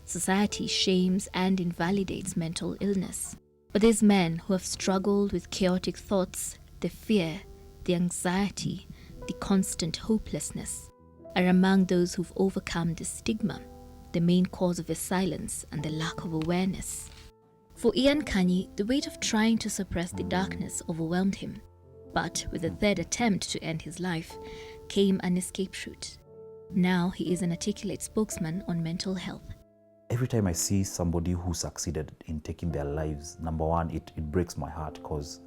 Society shames and invalidates mental illness. But these men who have struggled with chaotic thoughts, the fear, the anxiety, the constant hopelessness, are among those who've overcome the stigma, the main cause of his silence and the lack of awareness. For Ian Kanyi, the weight of trying to suppress the darkness overwhelmed him. But with the third attempt to end his life came an escape route. Now he is an articulate spokesman on mental health. Every time I see somebody who succeeded in taking their lives, number one, it breaks my heart because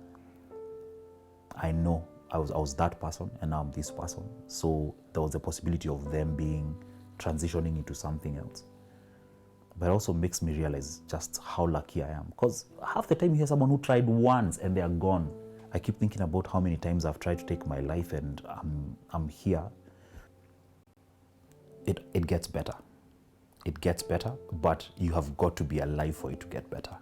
I know I was that person and now I'm this person. So there was the possibility of them transitioning into something else. But it also makes me realize just how lucky I am. Because half the time you hear someone who tried once and they are gone. I keep thinking about how many times I've tried to take my life and I'm here. It gets better. It gets better, but you have got to be alive for it to get better.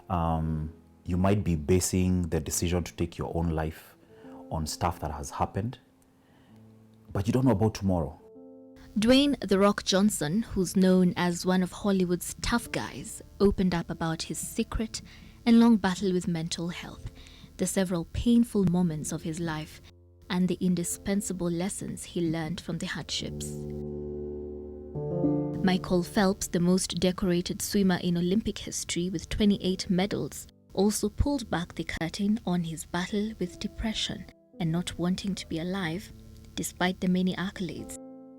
You might be basing the decision to take your own life on stuff that has happened, but you don't know about tomorrow. Dwayne "The Rock" Johnson, who's known as one of Hollywood's tough guys, opened up about his secret and long battle with mental health, the several painful moments of his life, and the indispensable lessons he learned from the hardships. Michael Phelps, the most decorated swimmer in Olympic history with 28 medals, also pulled back the curtain on his battle with depression and not wanting to be alive, despite the many accolades.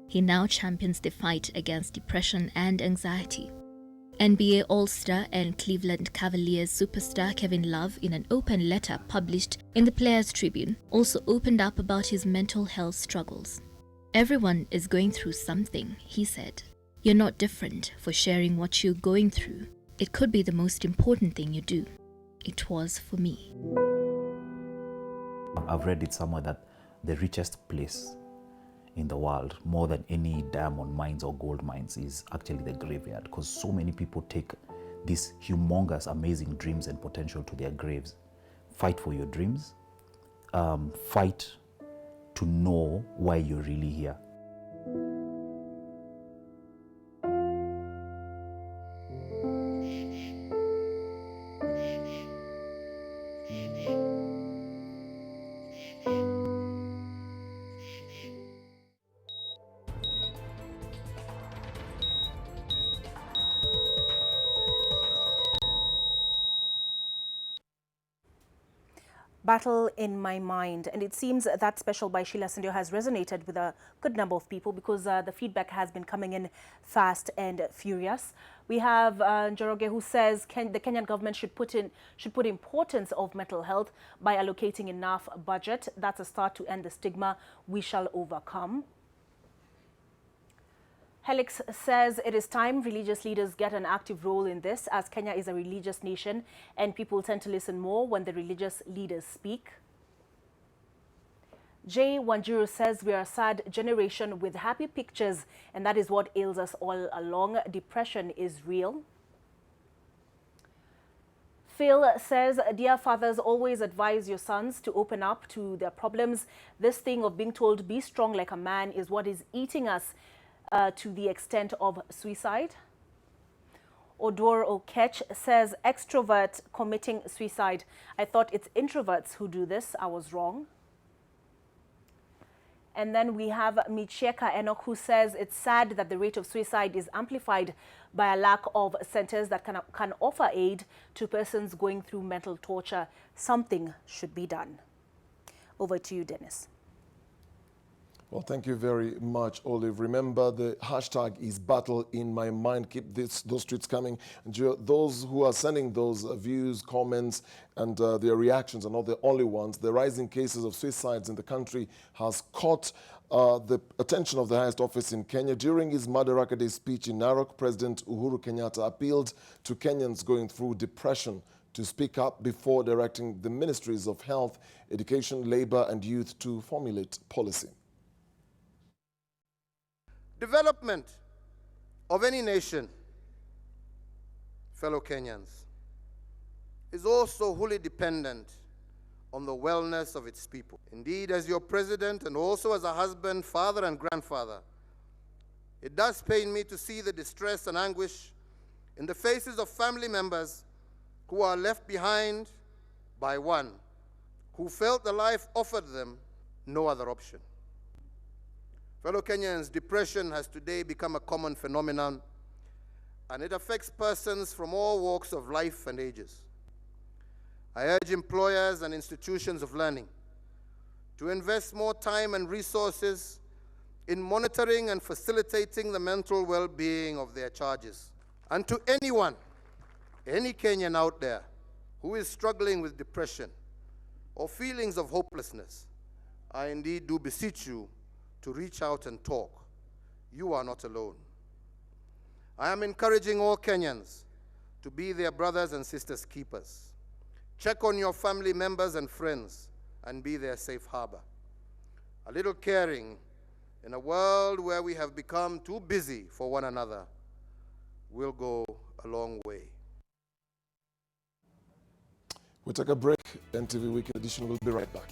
He now champions the fight against depression and anxiety. NBA All-Star and Cleveland Cavaliers superstar Kevin Love, in an open letter published in the Players Tribune, also opened up about his mental health struggles. "Everyone is going through something," he said. "You're not different for sharing what you're going through. It could be the most important thing you do. It was for me." I've read it somewhere that the richest place in the world, more than any diamond mines or gold mines, is actually the graveyard, because so many people take these humongous, amazing dreams and potential to their graves. Fight for your dreams. Fight to know why you're really here. Battle in My Mind, and it seems that special by Sheila Sindio has resonated with a good number of people because the feedback has been coming in fast and furious. We have Njoroge, who says the Kenyan government should put importance of mental health by allocating enough budget. That's a start to end the stigma we shall overcome. Helix says it is time religious leaders get an active role in this, as Kenya is a religious nation and people tend to listen more when the religious leaders speak. Jay Wanjuru says we are a sad generation with happy pictures, and that is what ails us all along. Depression is real. Phil says, dear fathers, always advise your sons to open up to their problems. This thing of being told be strong like a man is what is eating us to the extent of suicide. Odor Okech says, extrovert committing suicide. I thought it's introverts who do this. I was wrong. And then we have Micheka Enoch, who says it's sad that the rate of suicide is amplified by a lack of centers that can offer aid to persons going through mental torture. Something should be done. Over to you, Dennis. Well, thank you very much, Olive. Remember, the hashtag is battle in my mind. Keep those tweets coming. And those who are sending those views, comments, and their reactions are not the only ones. The rising cases of suicides in the country has caught the attention of the highest office in Kenya. During his Madaraka Day speech in Narok, President Uhuru Kenyatta appealed to Kenyans going through depression to speak up before directing the ministries of health, education, labor, and youth to formulate policy. Development of any nation, fellow Kenyans, is also wholly dependent on the wellness of its people. Indeed, as your president and also as a husband, father, and grandfather, it does pain me to see the distress and anguish in the faces of family members who are left behind by one who felt the life offered them no other option. Fellow Kenyans, depression has today become a common phenomenon, and it affects persons from all walks of life and ages. I urge employers and institutions of learning to invest more time and resources in monitoring and facilitating the mental well-being of their charges. And to anyone, any Kenyan out there who is struggling with depression or feelings of hopelessness, I indeed do beseech you to reach out and talk. You are not alone. I am encouraging all Kenyans to be their brothers and sisters keepers. Check on your family members and friends and be their safe harbor. A little caring in a world where we have become too busy for one another will go a long way. We take a break. NTV Weekend Edition will be right back.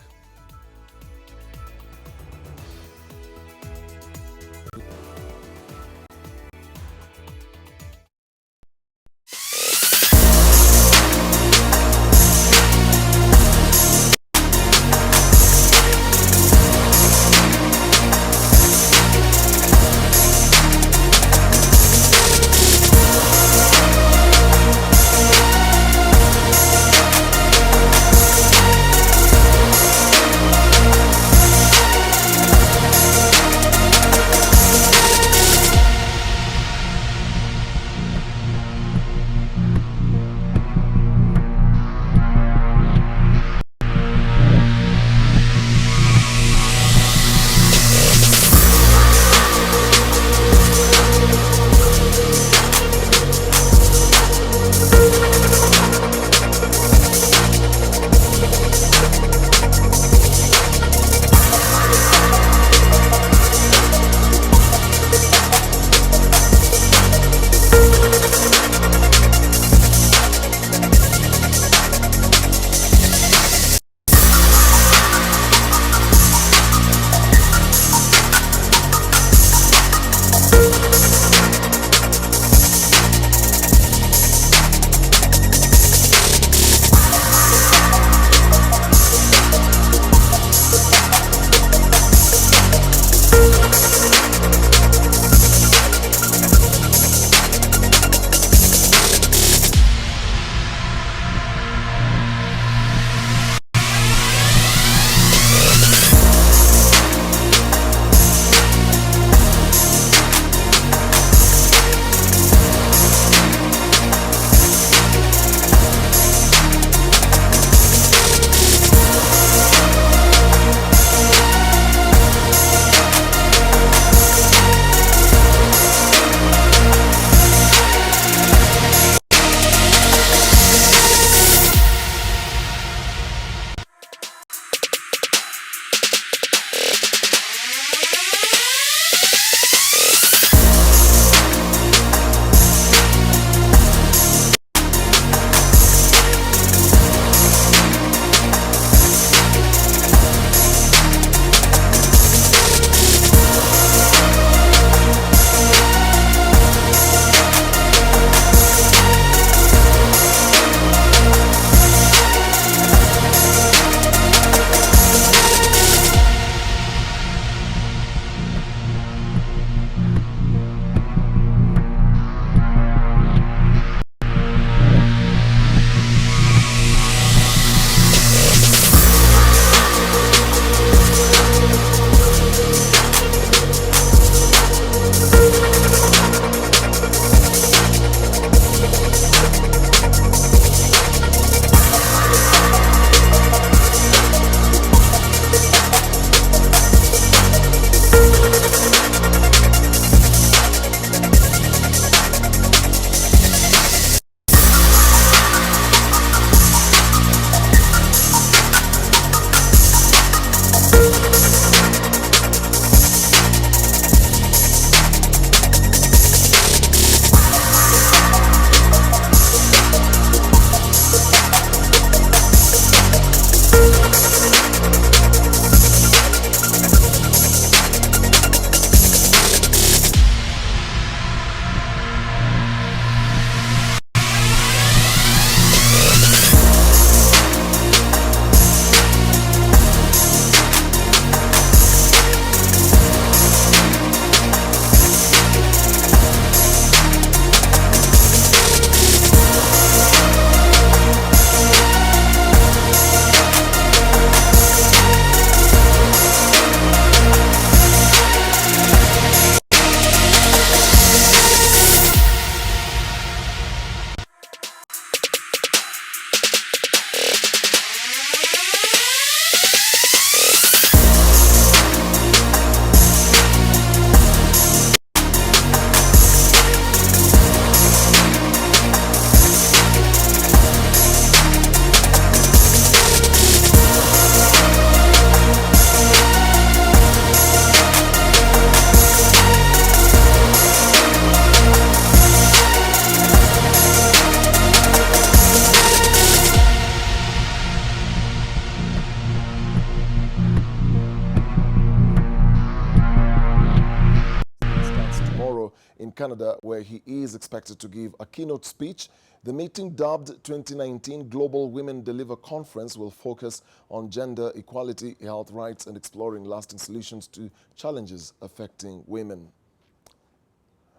Canada, where he is expected to give a keynote speech. The meeting, dubbed 2019 Global Women Deliver Conference, will focus on gender equality, health rights, and exploring lasting solutions to challenges affecting women.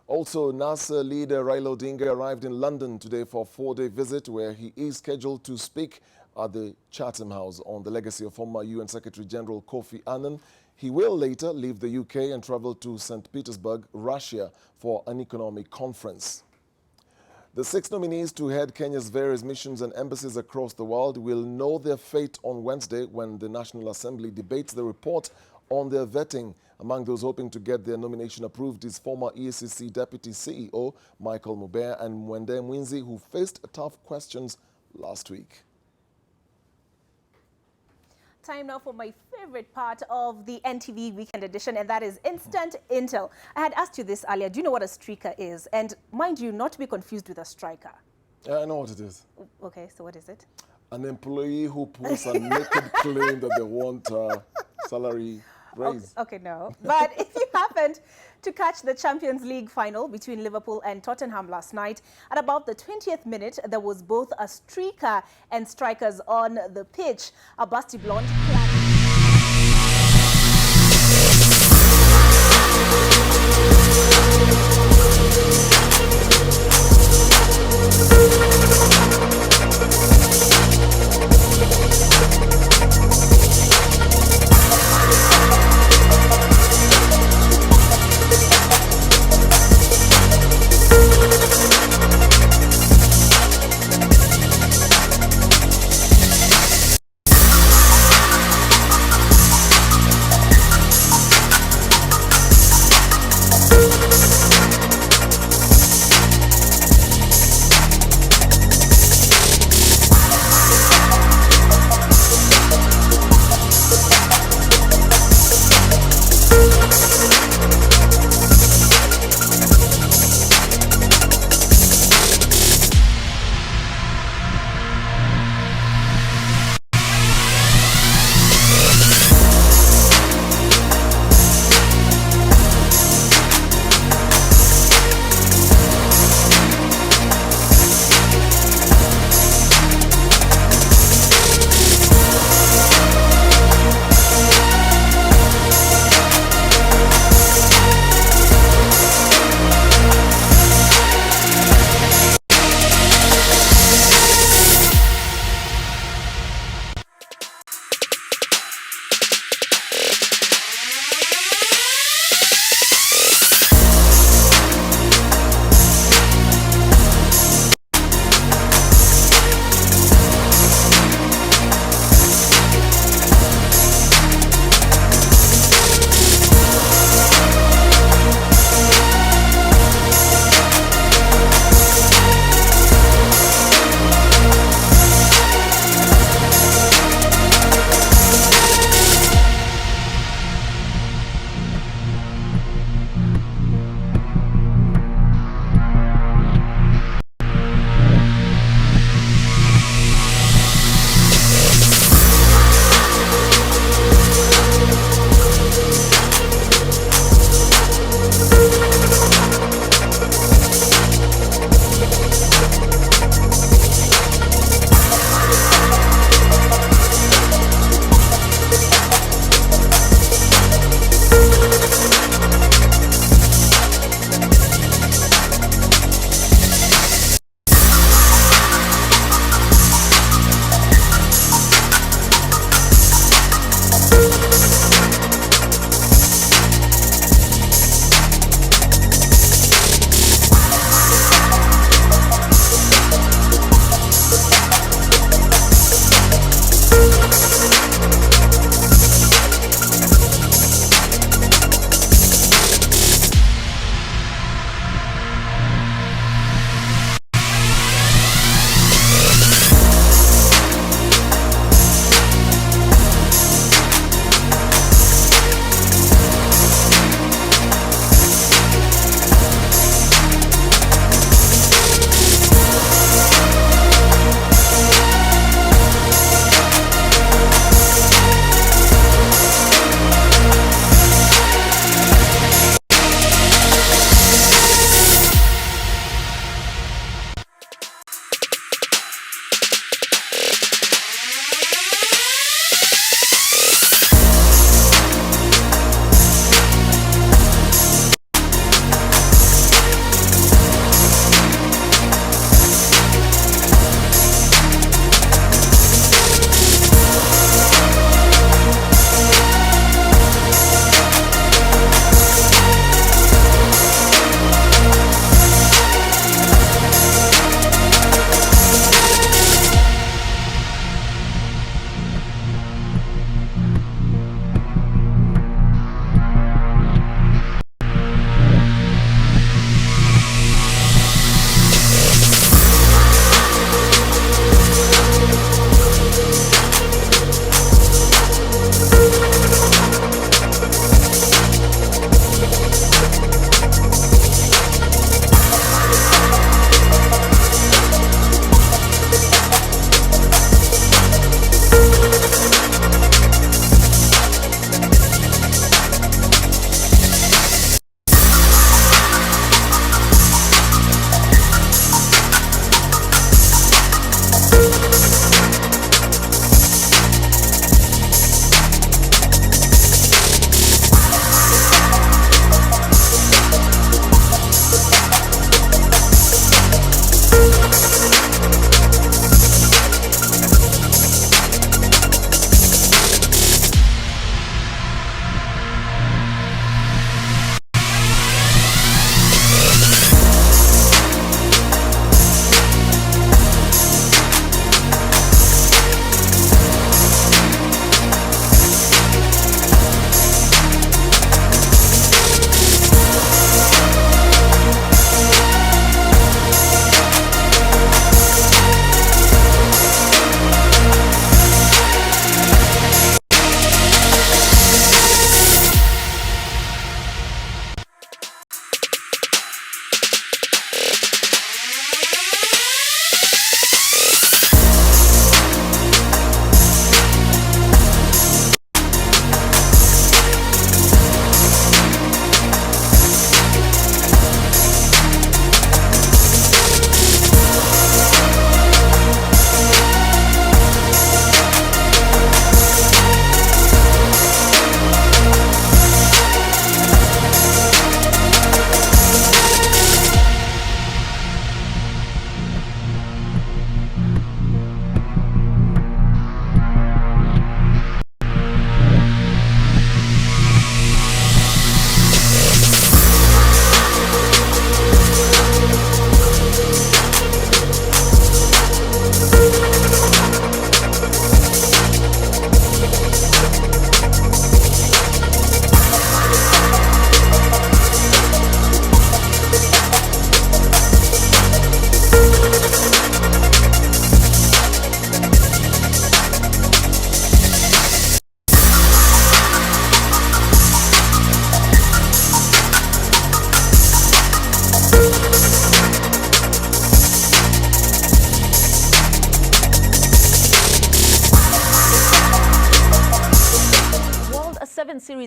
Also, NASA leader Raila Odinga arrived in London today for a 4-day visit, where he is scheduled to speak at the Chatham House on the legacy of former UN Secretary General Kofi Annan. He will later leave the UK and travel to St. Petersburg, Russia, for an economic conference. The 6 nominees to head Kenya's various missions and embassies across the world will know their fate on Wednesday when the National Assembly debates the report on their vetting. Among those hoping to get their nomination approved is former EACC Deputy CEO Michael Mubea and Mwende Mwinzi, who faced tough questions last week. Time now for my favorite part of the NTV Weekend Edition, and that is Instant Intel. I had asked you this earlier. Do you know what a streaker is? And mind you, not to be confused with a striker. I know what it is. Okay, so what is it? An employee who puts a naked claim that they want salary raise. Okay, no. But if you happened to catch the Champions League final between Liverpool and Tottenham last night, at about the 20th minute, there was both a streaker and strikers on the pitch. A busty blonde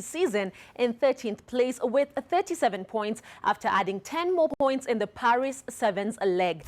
Bandari's season in 13th place with 37 points after adding 10 more points in the Paris Sevens leg.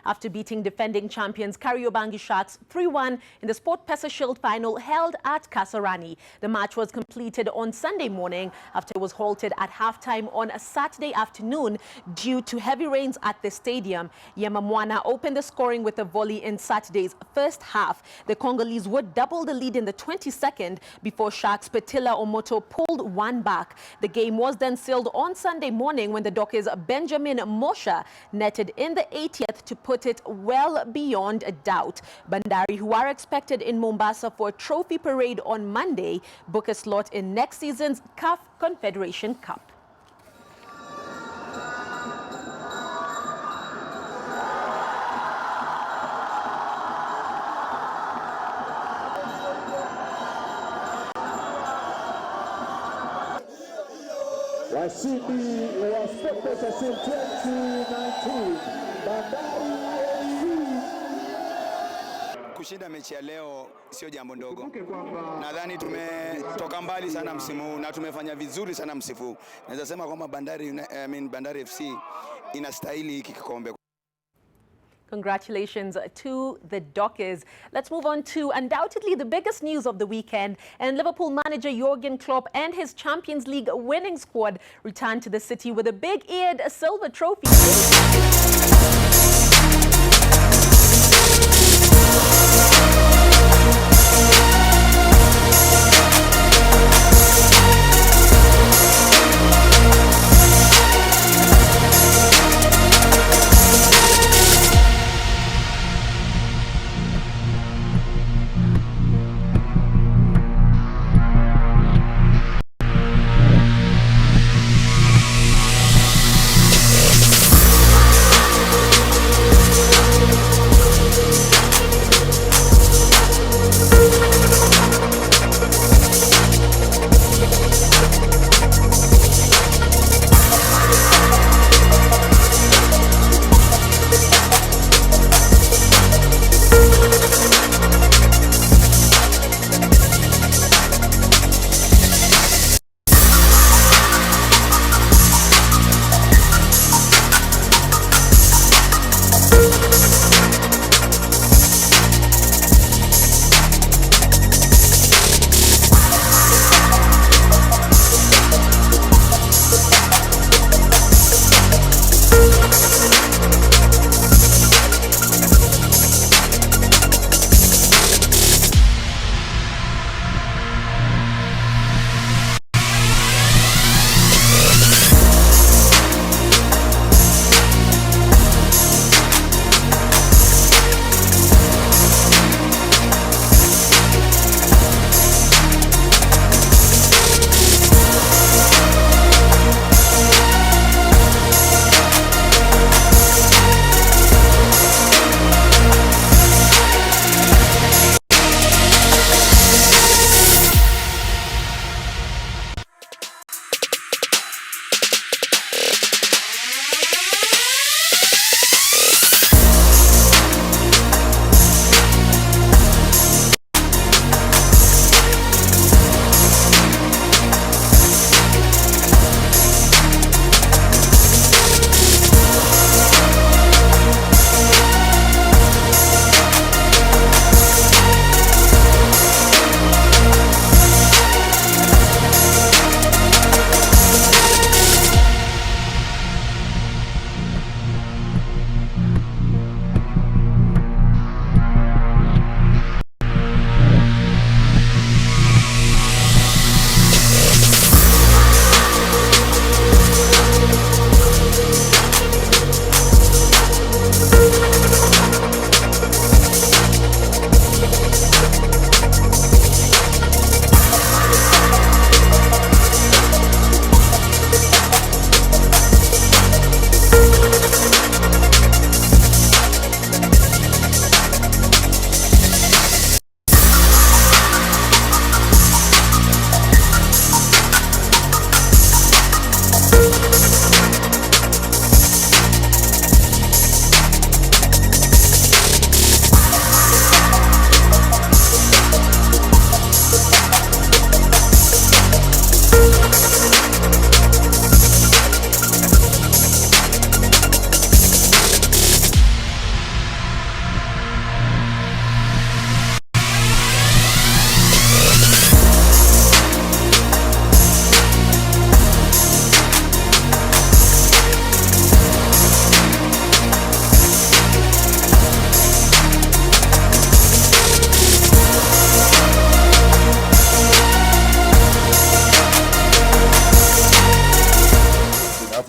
After beating defending champions Kariobangi Sharks 3-1 in the Sport Pesa Shield final held at Kasarani. The match was completed on Sunday morning after it was halted at halftime on a Saturday afternoon due to heavy rains at the stadium. Yemamwana opened the scoring with a volley in Saturday's first half. The Congolese would double the lead in the 22nd before Sharks' Petila Omoto pulled one back. The game was then sealed on Sunday morning when the Dockers' Benjamin Mosha netted in the 80th to put it well beyond a doubt. Bandari, who are expected in Mombasa for a trophy parade on Monday, book a slot in next season's CAF Confederation Cup. Washindi wa SportPesa Shield 2019 Bandari FC. Kushinda mechi ya leo sio jambo ndogo. Nadhani tumetoka mbali sana msimu huu na tumefanya vizuri sana msimu huu. Naweza sema kwamba Bandari FC inastahili hiki kikombe. Congratulations to the Dockers. Let's move on to undoubtedly the biggest news of the weekend. And Liverpool manager Jurgen Klopp and his Champions League winning squad returned to the city with a big-eared silver trophy.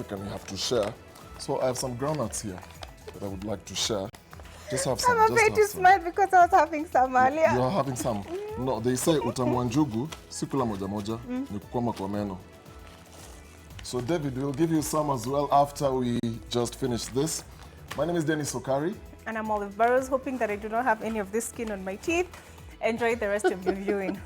African, you have to share. So I have some groundnuts here that I would like to share. Just have some. I'm afraid to smile because I was having some earlier. You are having some? No, they say utamu wa njugu, si kula moja moja, ni kukwama kwa meno. So David, we'll give you some as well after we just finish this. My name is Okari. And I'm Burrows, hoping that I do not have any of this skin on my teeth. Enjoy the rest of your viewing.